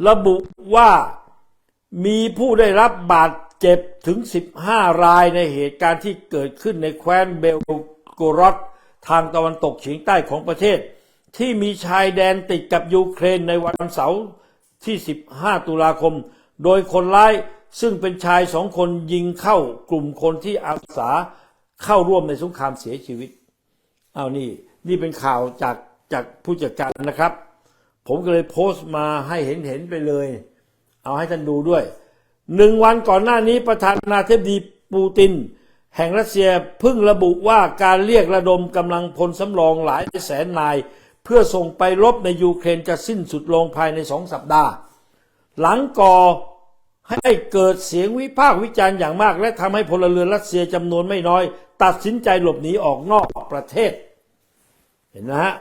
ระบุว่ามีผู้ได้รับบาดเจ็บถึง 15 รายในเหตุการณ์ที่เกิดขึ้นในแคว้นเบลโกรอดทางตะวันตกเฉียงใต้ของประเทศที่มีชายแดนติดกับยูเครนในวันเสาร์ที่ 15 ตุลาคมโดยคนร้ายซึ่งเป็นชาย2 คนยิงเข้ากลุ่มคนที่อาสาเข้าร่วมในสงครามเสียชีวิตเอานี่เป็นข่าวจากผู้จัดการนะครับผมก็เลยโพสต์มาให้เห็นไปเลยเอาให้ท่านดูด้วย1 วันก่อนหน้านี้ประธานาธิบดีปูตินแห่งรัสเซียเพิ่งระบุว่าการเรียกระดมกำลังพลสำรองหลายแสนนายเพื่อส่งไปรบในยูเครนจะสิ้นสุดลงภายใน2 สัปดาห์หลังก่อให้เกิดเสียงวิพากษ์วิจารณ์อย่างมากและทำให้พลเรือนรัสเซียจำนวนไม่น้อยตัดสินใจหลบหนีออกนอกประเทศเห็นนะฮะ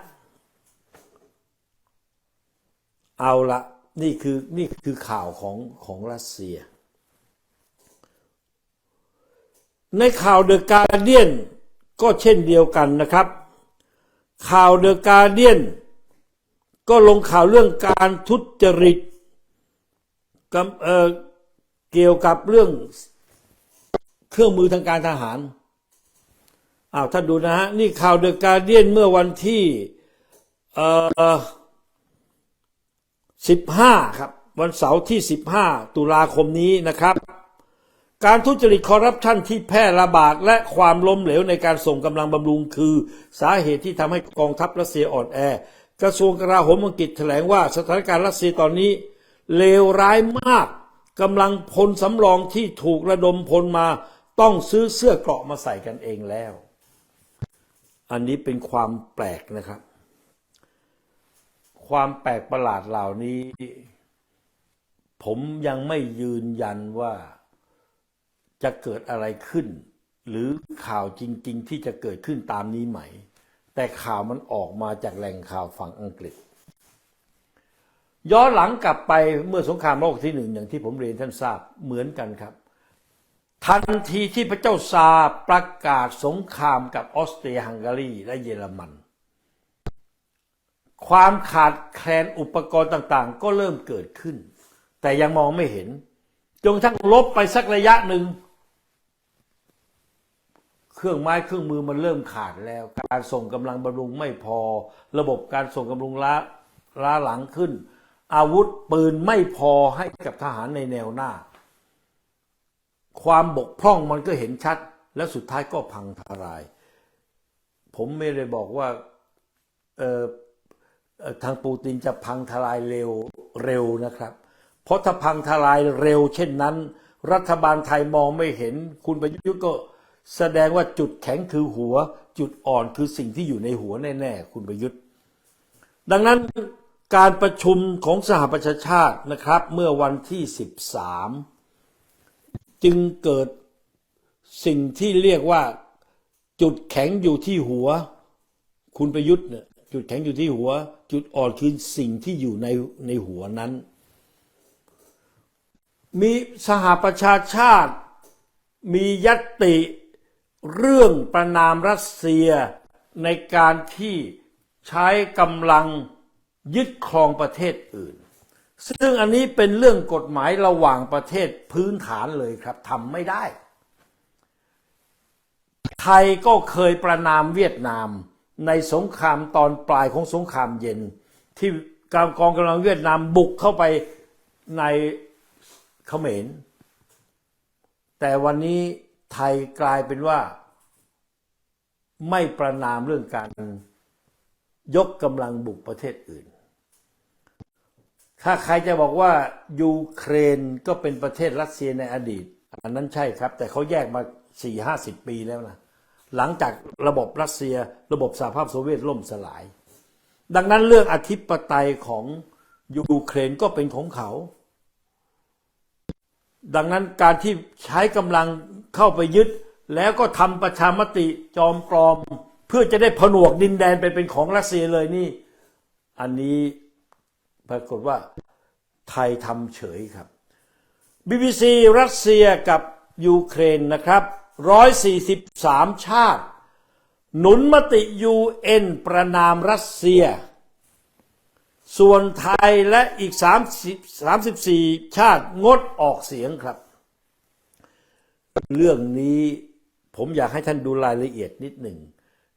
เอาละนี่คือข่าวของรัสเซียในข่าวเดอะการ์เดียนก็เช่นเดียวกันนะครับข่าวเดอะการ์เดียนก็ลงข่าวเรื่องการทุจริตเกี่ยวกับเรื่องเครื่องมือทางการทหารท่านดูนะฮะนี่ข่าวเดอะการ์เดียนเมื่อวันที่15ครับวันเสาร์ที่15 ตุลาคมนี้นะครับการทุจริตคอร์รัปชันที่แพร่ระบาดและความล้มเหลวในการส่งกำลังบำรุงคือสาเหตุที่ทำให้กองทัพรัสเซียอ่อนแอกระทรวงกลาโหมอังกฤษแถลงว่าสถานการณ์รัสเซียตอนนี้เลวร้ายมากกำลังพลสำรองที่ถูกระดมพลมาต้องซื้อเสื้อเกราะมาใส่กันเองแล้วอันนี้เป็นความแปลกนะครับความแปลกประหลาดเหล่านี้ผมยังไม่ยืนยันว่าจะเกิดอะไรขึ้นหรือข่าวจริงๆที่จะเกิดขึ้นตามนี้ไหมแต่ข่าวมันออกมาจากแหล่งข่าวฝั่งอังกฤษย้อนหลังกลับไปเมื่อสงครามโลกที่1อย่างที่ผมเรียนท่านทราบเหมือนกันครับทันทีที่พระเจ้าซาร์ประกาศสงครามกับออสเตรียฮังการีและเยอรมันความขาดแคลนอุปกรณ์ต่างๆก็เริ่มเกิดขึ้นแต่ยังมองไม่เห็นจนทั้งลบไปสักระยะหนึ่งเครื่องไม้เครื่องมือมันเริ่มขาดแล้วการส่งกำลังบำรุงไม่พอระบบการส่งกำลังล้าหลังขึ้นอาวุธปืนไม่พอให้กับทหารในแนวหน้าความบกพร่องมันก็เห็นชัดและสุดท้ายก็พังทลายผมไม่ได้บอกว่าทางปูตินจะพังทลายเร็วนะครับเพราะถ้าพังทลายเร็วเช่นนั้นรัฐบาลไทยมองไม่เห็นคุณประยุทธ์ก็แสดงว่าจุดแข็งคือหัวจุดอ่อนคือสิ่งที่อยู่ในหัวแน่ๆคุณประยุทธ์ดังนั้นการประชุมของสหประชาชาตินะครับเมื่อวันที่13จึงเกิดสิ่งที่เรียกว่าจุดแข็งอยู่ที่หัวคุณประยุทธ์เนี่ยจุดแข็งอยู่ที่หัวจุดอ่อนคือสิ่งที่อยู่ในหัวนั้นมีสหประชาชาติมีญัตติเรื่องประณามรัสเซียในการที่ใช้กำลังยึดครองประเทศอื่นซึ่งอันนี้เป็นเรื่องกฎหมายระหว่างประเทศพื้นฐานเลยครับทำไม่ได้ไทยก็เคยประณามเวียดนามในสงครามตอนปลายของสงครามเย็นที่กองกำลังเวียดนามบุกเข้าไปในเขมรแต่วันนี้ไทยกลายเป็นว่าไม่ประณามเรื่องการยกกำลังบุกประเทศอื่นถ้าใครจะบอกว่ายูเครนก็เป็นประเทศรัสเซียในอดีตอันนั้นใช่ครับแต่เขาแยกมา 4-50 ปีแล้วนะหลังจากระบบรัสเซียระบบสหภาพโซเวียตล่มสลายดังนั้นเรื่องอธิปไตยของยูเครนก็เป็นของเขาดังนั้นการที่ใช้กำลังเข้าไปยึด แล้วก็ทำประชามติจอมปลอมเพื่อจะได้ผนวกดินแดนไปเป็นของรัสเซียเลยนี่อันนี้ปรากฏว่าไทยทำเฉยครับ BBC รัสเซียกับยูเครนนะครับ143ชาติหนุนมติ UN ประนามรัสเซียส่วนไทยและอีก34ชาติงดออกเสียงครับเรื่องนี้ผมอยากให้ท่านดูรายละเอียดนิดหนึ่ง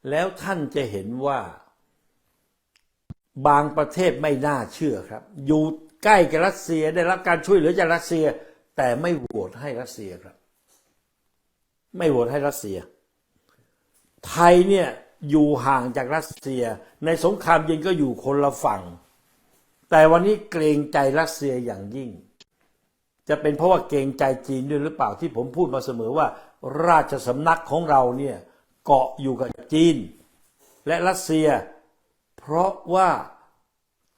แล้วท่านจะเห็นว่าบางประเทศไม่น่าเชื่อครับอยู่ใกล้กับรัสเซียได้รับการช่วยเหลือจากรัสเซียแต่ไม่โหวตให้รัสเซียครับไม่โหวตให้รัสเซียไทยเนี่ยอยู่ห่างจากรัสเซียในสงครามเย็นก็อยู่คนละฝั่งแต่วันนี้เกรงใจรัสเซียอย่างยิ่งจะเป็นเพราะว่าเกรงใจจีนด้วยหรือเปล่าที่ผมพูดมาเสมอว่าราชสำนักของเราเนี่ยเกาะอยู่กับจีนและรัสเซียเพราะว่า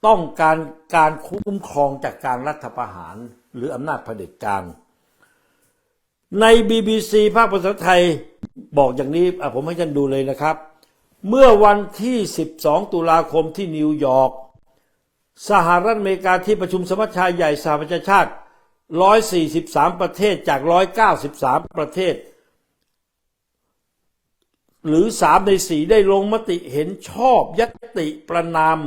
ต้องการคุ้มครองจากการรัฐประหารหรืออำนาจเผด็จการใน BBC ภาคภาษาไทยบอกอย่างนี้ผมให้ท่านดูเลยนะครับเมื่อวันที่12ตุลาคมที่นิวยอร์กสหรัฐอเมริกาที่ประชุมสมัชชาใหญ่สหประชาชาติ143ประเทศจาก193ประเทศหรือ3 ใน 4ได้ลงมติเห็นชอบญัตติประนาม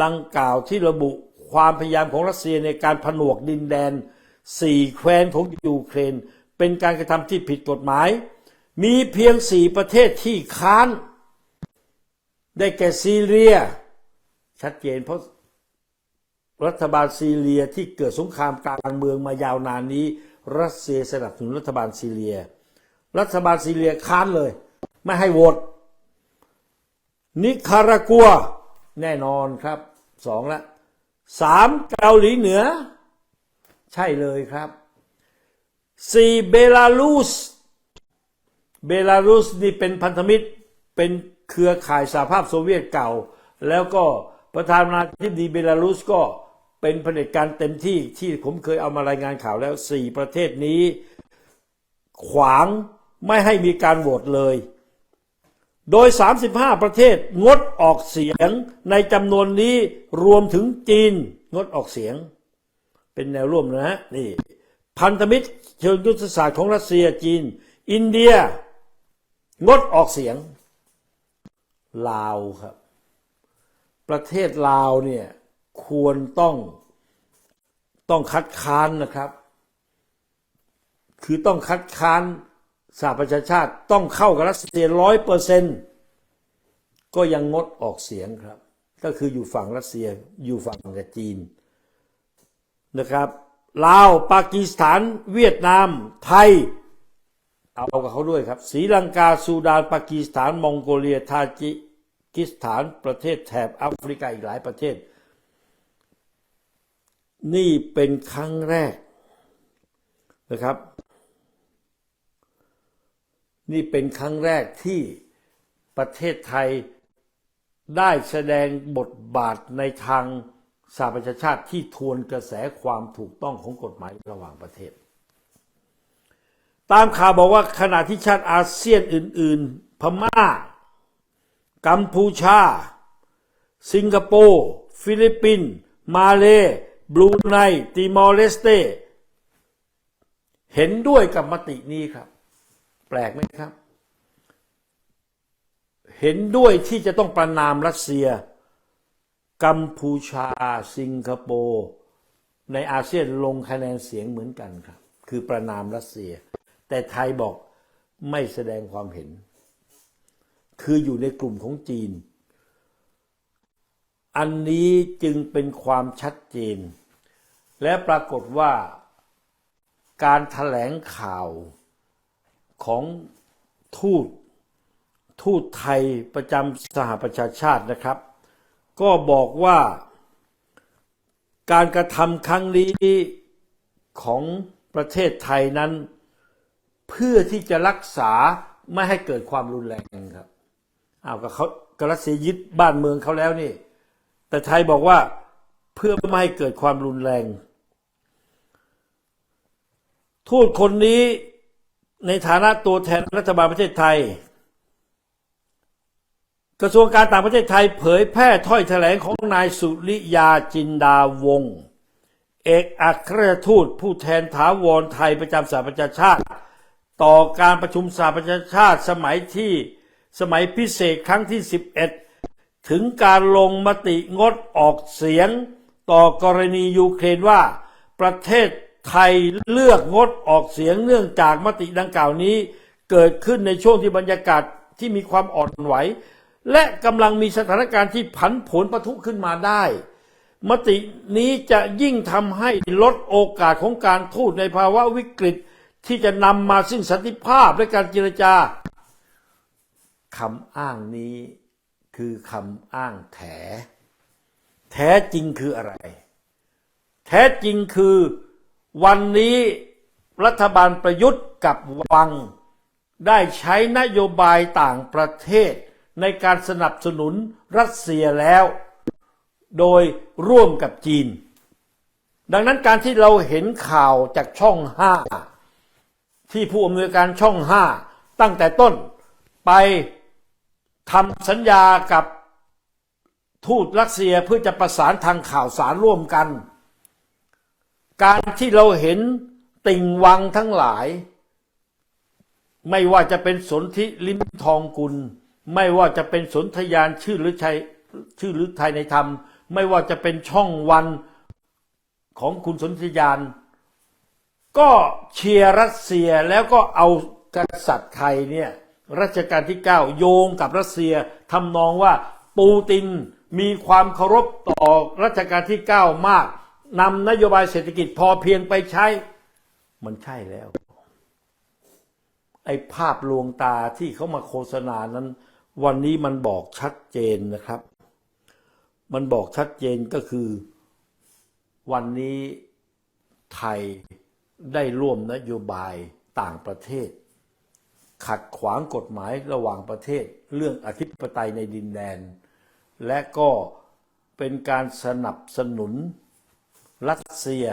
ดังกล่าวที่ระบุความพยายามของรัสเซียในการผนวกดินแดน4แคว้นของยูเครนเป็นการกระทำที่ผิดกฎหมายมีเพียง4ประเทศที่ค้านได้แก่ซีเรียชัดเจนเพราะรัฐบาลซีเรียที่เกิดสงครามกลางเมืองมายาวนานนี้รัสเซียสนับสนุนรัฐบาลซีเรียค้านเลยไม่ให้โหวตนิคารากัวแน่นอนครับ2ละ3เกาหลีเหนือใช่เลยครับ4เบลารุสนี่เป็นพันธมิตรเป็นเครือข่ายสหภาพโซเวียตเก่าแล้วก็ประธานาธิบดีเบลารุสก็เป็นเผด็จการเต็มที่ผมเคยเอามารายงานข่าวแล้ว4ประเทศนี้ขวางไม่ให้มีการโหวตเลยโดย35ประเทศงดออกเสียงในจำนวนนี้รวมถึงจีนงดออกเสียงเป็นแนวร่วมนะนี่พันธมิตรเชิงยุทธศาสตร์ของรัสเซียจีนอินเดียงดออกเสียงลาวครับประเทศลาวเนี่ยควรต้องคัดค้านนะครับคือต้องคัดค้านสหประชาชาติต้องเข้ากับรัสเซีย100%ก็ยังงดออกเสียงครับก็คืออยู่ฝั่งรัสเซียอยู่ฝั่งกับจีนนะครับลาวปากีสถานเวียดนามไทยเอากับเขาด้วยครับศรีลังกาซูดานปากีสถานมองโกเลียทาจิกิสถานประเทศแถบแอฟริกาอีกหลายประเทศนี่เป็นครั้งแรกนะครับนี่เป็นครั้งแรกที่ประเทศไทยได้แสดงบทบาทในทางสหประชาชาติที่ทวนกระแสความถูกต้องของกฎหมายระหว่างประเทศตามข่าวบอกว่าขณะที่ชาติอาเซียนอื่นๆพม่ากัมพูชาสิงคโปร์ฟิลิปปินส์มาเลย์บรูไนติมอร์เลสเตเห็นด้วยกับมตินี้ครับแปลกไหมครับเห็นด้วยที่จะต้องประณามรัสเซียกัมพูชาสิงคโปร์ในอาเซียนลงคะแนนเสียงเหมือนกันครับคือประณามรัสเซียแต่ไทยบอกไม่แสดงความเห็นคืออยู่ในกลุ่มของจีนอันนี้จึงเป็นความชัดเจนและปรากฏว่าการแถลงข่าวของทูตไทยประจำสหประชาชาตินะครับก็บอกว่าการกระทำครั้งนี้ของประเทศไทยนั้นเพื่อที่จะรักษาไม่ให้เกิดความรุนแรงครับกับเขารัสเซียยึดบ้านเมืองเขาแล้วนี่แต่ไทยบอกว่าเพื่อไม่ให้เกิดความรุนแรงทูตคนนี้ ในฐานะตัวแทนรัฐบาลประเทศไทยกระทรวงการต่างประเทศไทยเผยแพร่ถ้อยแถลงของนายสุริยาจินดาวงศ์เอกอัครราชทูตผู้แทนถาวรไทยประจำสหประชาชาติต่อการประชุมสหประชาชาติสมัยพิเศษครั้งที่11ถึงการลงมติงดออกเสียงต่อกรณียูเครนว่าประเทศไทยเลือกงดออกเสียงเนื่องจากมติดังกล่าวนี้เกิดขึ้นในช่วงที่บรรยากาศที่มีความอ่อนไหวและกำลังมีสถานการณ์ที่ผันผวนปะทุขึ้นมาได้มตินี้จะยิ่งทำให้ลดโอกาสของการทูตในภาวะวิกฤตที่จะนำมาซึ่งสันติภาพและการเจรจาคำอ้างนี้คือคำอ้างแท้จริงคืออะไรแท้จริงคือวันนี้รัฐบาลประยุทธ์กับวังได้ใช้นโยบายต่างประเทศในการสนับสนุนรัสเซียแล้วโดยร่วมกับจีนดังนั้นการที่เราเห็นข่าวจากช่อง5ที่ผู้อำนวยการช่อง5ตั้งแต่ต้นไปทำสัญญากับทูตรัสเซียเพื่อจะประสานทางข่าวสารร่วมกันการที่เราเห็นติ่งวังทั้งหลายไม่ว่าจะเป็นสนธิลิ้มทองกุลไม่ว่าจะเป็นสนธยานชื่อฤทัยในธรรมไม่ว่าจะเป็นช่องวันของคุณสนธยานก็เชียร์รัสเซียแล้วก็เอากษัตริย์ไทยเนี่ยรัชกาลที่9โยงกับรัสเซียทำนองว่าปูตินมีความเคารพต่อรัชกาลที่9มากนำนโยบายเศรษฐกิจพอเพียงไปใช้มันใช่แล้วไอ้ภาพลวงตาที่เขามาโฆษณานั้นวันนี้มันบอกชัดเจนนะครับมันบอกชัดเจนก็คือวันนี้ไทยได้ร่วมนโยบายต่างประเทศขัดขวางกฎหมายระหว่างประเทศเรื่องอธิปไตยในดินแดนและก็เป็นการสนับสนุนรัสเซีย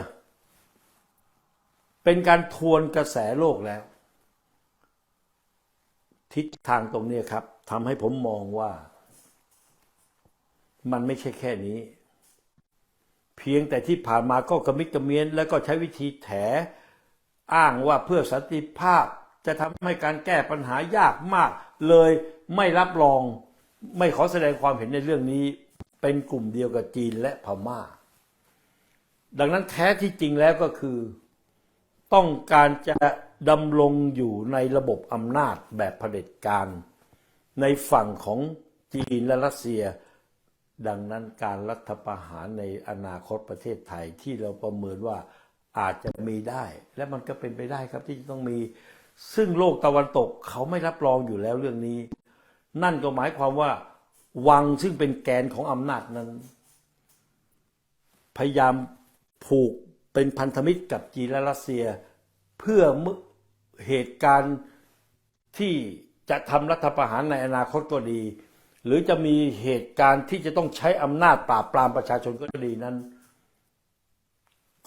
เป็นการทวนกระแสโลกแล้วทิศทางตรงนี้ครับทำให้ผมมองว่ามันไม่ใช่แค่นี้เพียงแต่ที่ผ่านมาก็กระมิดกระเมียนแล้วก็ใช้วิธีแถอ้างว่าเพื่อสันติภาพจะทำให้การแก้ปัญหายากมากเลยไม่รับรองไม่ขอแสดงความเห็นในเรื่องนี้เป็นกลุ่มเดียวกับจีนและพม่าดังนั้นแท้ที่จริงแล้วก็คือต้องการจะดำรงอยู่ในระบบอำนาจแบบเผด็จการในฝั่งของจีนและรัสเซียดังนั้นการรัฐประหารในอนาคตประเทศไทยที่เราประเมินว่าอาจจะมีได้และมันก็เป็นไปได้ครับที่จะต้องมีซึ่งโลกตะวันตกเขาไม่รับรองอยู่แล้วเรื่องนี้นั่นก็หมายความว่าวังซึ่งเป็นแกนของอำนาจนั้นพยายามผูกเป็นพันธมิตรกับจีนและรัสเซียเพื่อเหตุการณ์ที่จะทำรัฐประหารในอนาคตก็ดีหรือจะมีเหตุการณ์ที่จะต้องใช้อำนาจปราบปรามประชาชนก็ดีนั้น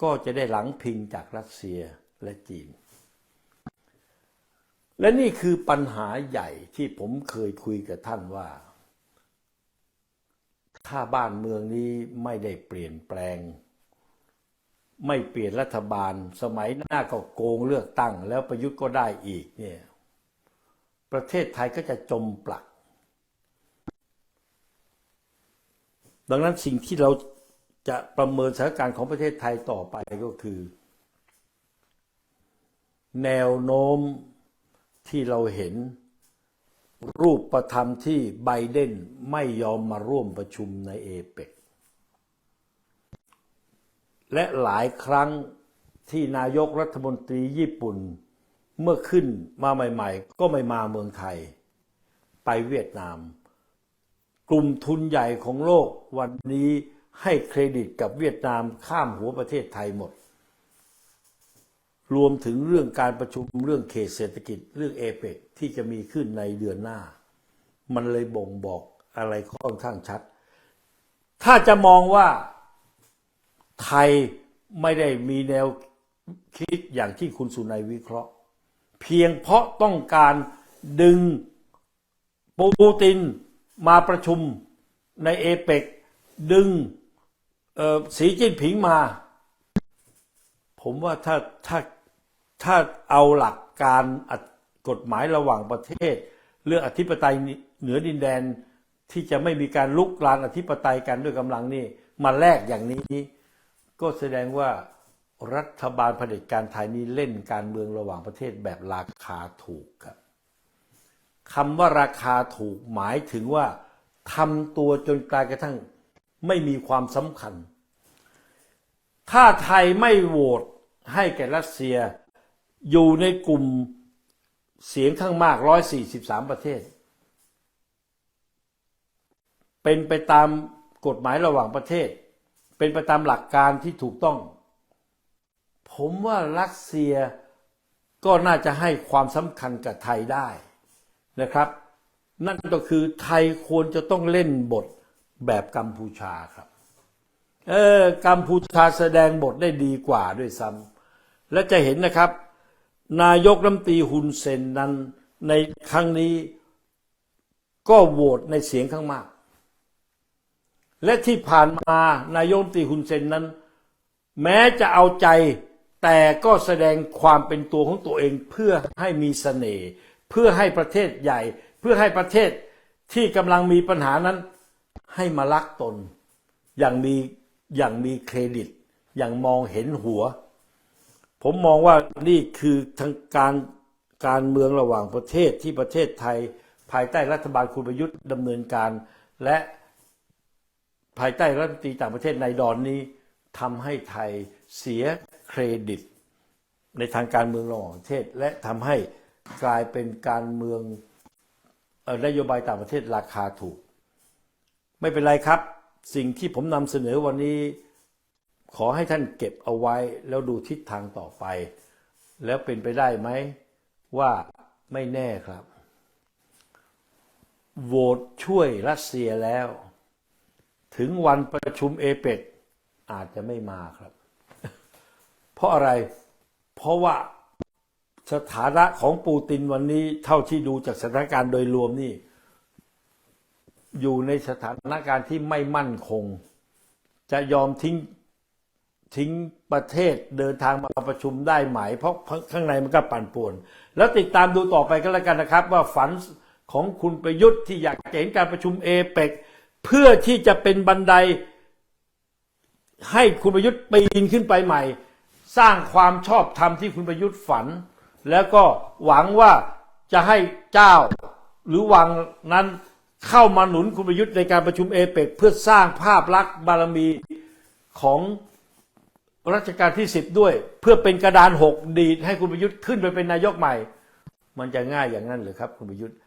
ก็จะได้หลังพิงจากรัสเซียและจีนและนี่คือปัญหาใหญ่ที่ผมเคยคุยกับท่านว่าถ้าบ้านเมืองนี้ไม่ได้เปลี่ยนแปลงไม่เปลี่ยนรัฐบาลสมัยหน้าก็โกงเลือกตั้งแล้วประยุทธ์ก็ได้อีกเนี่ยประเทศไทยก็จะจมปลักดังนั้นสิ่งที่เราจะประเมินสถานการณ์ของประเทศไทยต่อไปก็คือแนวโน้มที่เราเห็นรูปธรรมที่ไบเดนไม่ยอมมาร่วมประชุมในเอเปกและหลายครั้งที่นายกรัฐมนตรีญี่ปุ่นเมื่อขึ้นมาใหม่ๆก็ไม่มาเมืองไทยไปเวียดนามกลุ่มทุนใหญ่ของโลกวันนี้ให้เครดิตกับเวียดนามข้ามหัวประเทศไทยหมดรวมถึงเรื่องการประชุมเรื่องเขตเศรษฐกิจเรื่องเอเปกที่จะมีขึ้นในเดือนหน้ามันเลยบ่งบอกอะไรค่อนข้างชัดถ้าจะมองว่าไทยไม่ได้มีแนวคิดอย่างที่คุณสุนัยวิเคราะห์ เพียงเพราะต้องการดึงปูตินมาประชุมในเอเปกดึงสีจิ้นผิงมา ผมว่าถ้าเอาหลักการกฎหมายระหว่างประเทศเรื่องอธิปไตยเหนือดินแดนที่จะไม่มีการลุกลานอธิปไตยกันด้วยกำลังนี่มาแลกอย่างนี้ก็แสดงว่ารัฐบาลเผด็จการไทยนี้เล่นการเมืองระหว่างประเทศแบบราคาถูกครับคำว่าราคาถูกหมายถึงว่าทำตัวจนกลายกระทั่งไม่มีความสำคัญถ้าไทยไม่โหวตให้แก่รัสเซียอยู่ในกลุ่มเสียงข้างมาก143ประเทศเป็นไปตามกฎหมายระหว่างประเทศเป็นไปตามหลักการที่ถูกต้องผมว่ารัสเซียก็น่าจะให้ความสำคัญกับไทยได้นะครับนั่นก็คือไทยควรจะต้องเล่นบทแบบกัมพูชาครับกัมพูชาแสดงบทได้ดีกว่าด้วยซ้ำและจะเห็นนะครับนายกรัฐมนตรีฮุนเซนนั้นในครั้งนี้ก็โหวตในเสียงข้างมากและที่ผ่านมานายกรัฐมนตรีฮุนเซนนั้นแม้จะเอาใจแต่ก็แสดงความเป็นตัวของตัวเองเพื่อให้มีเสน่ห์เพื่อให้ประเทศใหญ่เพื่อให้ประเทศที่กำลังมีปัญหานั้นให้มารักตนอย่างมีเครดิตอย่างมองเห็นหัวผมมองว่านี่คือทางการเมืองระหว่างประเทศที่ประเทศไทยภายใต้รัฐบาลคุณประยุทธ์ดำเนินการและภายใต้รัฐมนตรีต่างประเทศนายดอนนี้ทำให้ไทยเสียเครดิตในทางการเมืองระหว่างประเทศและทำให้กลายเป็นการเมืองนโยบายต่างประเทศราคาถูกไม่เป็นไรครับสิ่งที่ผมนำเสนอวันนี้ขอให้ท่านเก็บเอาไว้แล้วดูทิศทางต่อไปแล้วเป็นไปได้ไหมว่าไม่แน่ครับโหวตช่วยรัสเซียแล้วถึงวันประชุมเอเปกอาจจะไม่มาครับเพราะอะไรเพราะว่าสถานะของปูตินวันนี้เท่าที่ดูจากสถานการณ์โดยรวมนี่อยู่ในสถานการณ์ที่ไม่มั่นคงจะยอมทิ้งประเทศเดินทางมาประชุมได้ไหมเพราะข้างในมันก็ปั่นป่วนแล้วติดตามดูต่อไปก็แล้วกันนะครับว่าฝันของคุณประยุทธ์ที่อยากเห็นการประชุมเอเปกเพื่อที่จะเป็นบันไดให้คุณประยุทธ์ปีนขึ้นไปใหม่สร้างความชอบธรรมที่คุณประยุทธ์ฝันแล้วก็หวังว่าจะให้เจ้าหรือวังนั้นเข้ามาหนุนคุณประยุทธ์ในการประชุมเอเปกเพื่อสร้างภาพลักษณ์บารมีของรัชกาลที่10ด้วยเพื่อเป็นกระดาน6ดีดให้คุณประยุทธ์ขึ้นไปเป็นนายกใหม่มันจะง่ายอย่างนั้นหรือครับคุณประยุทธ์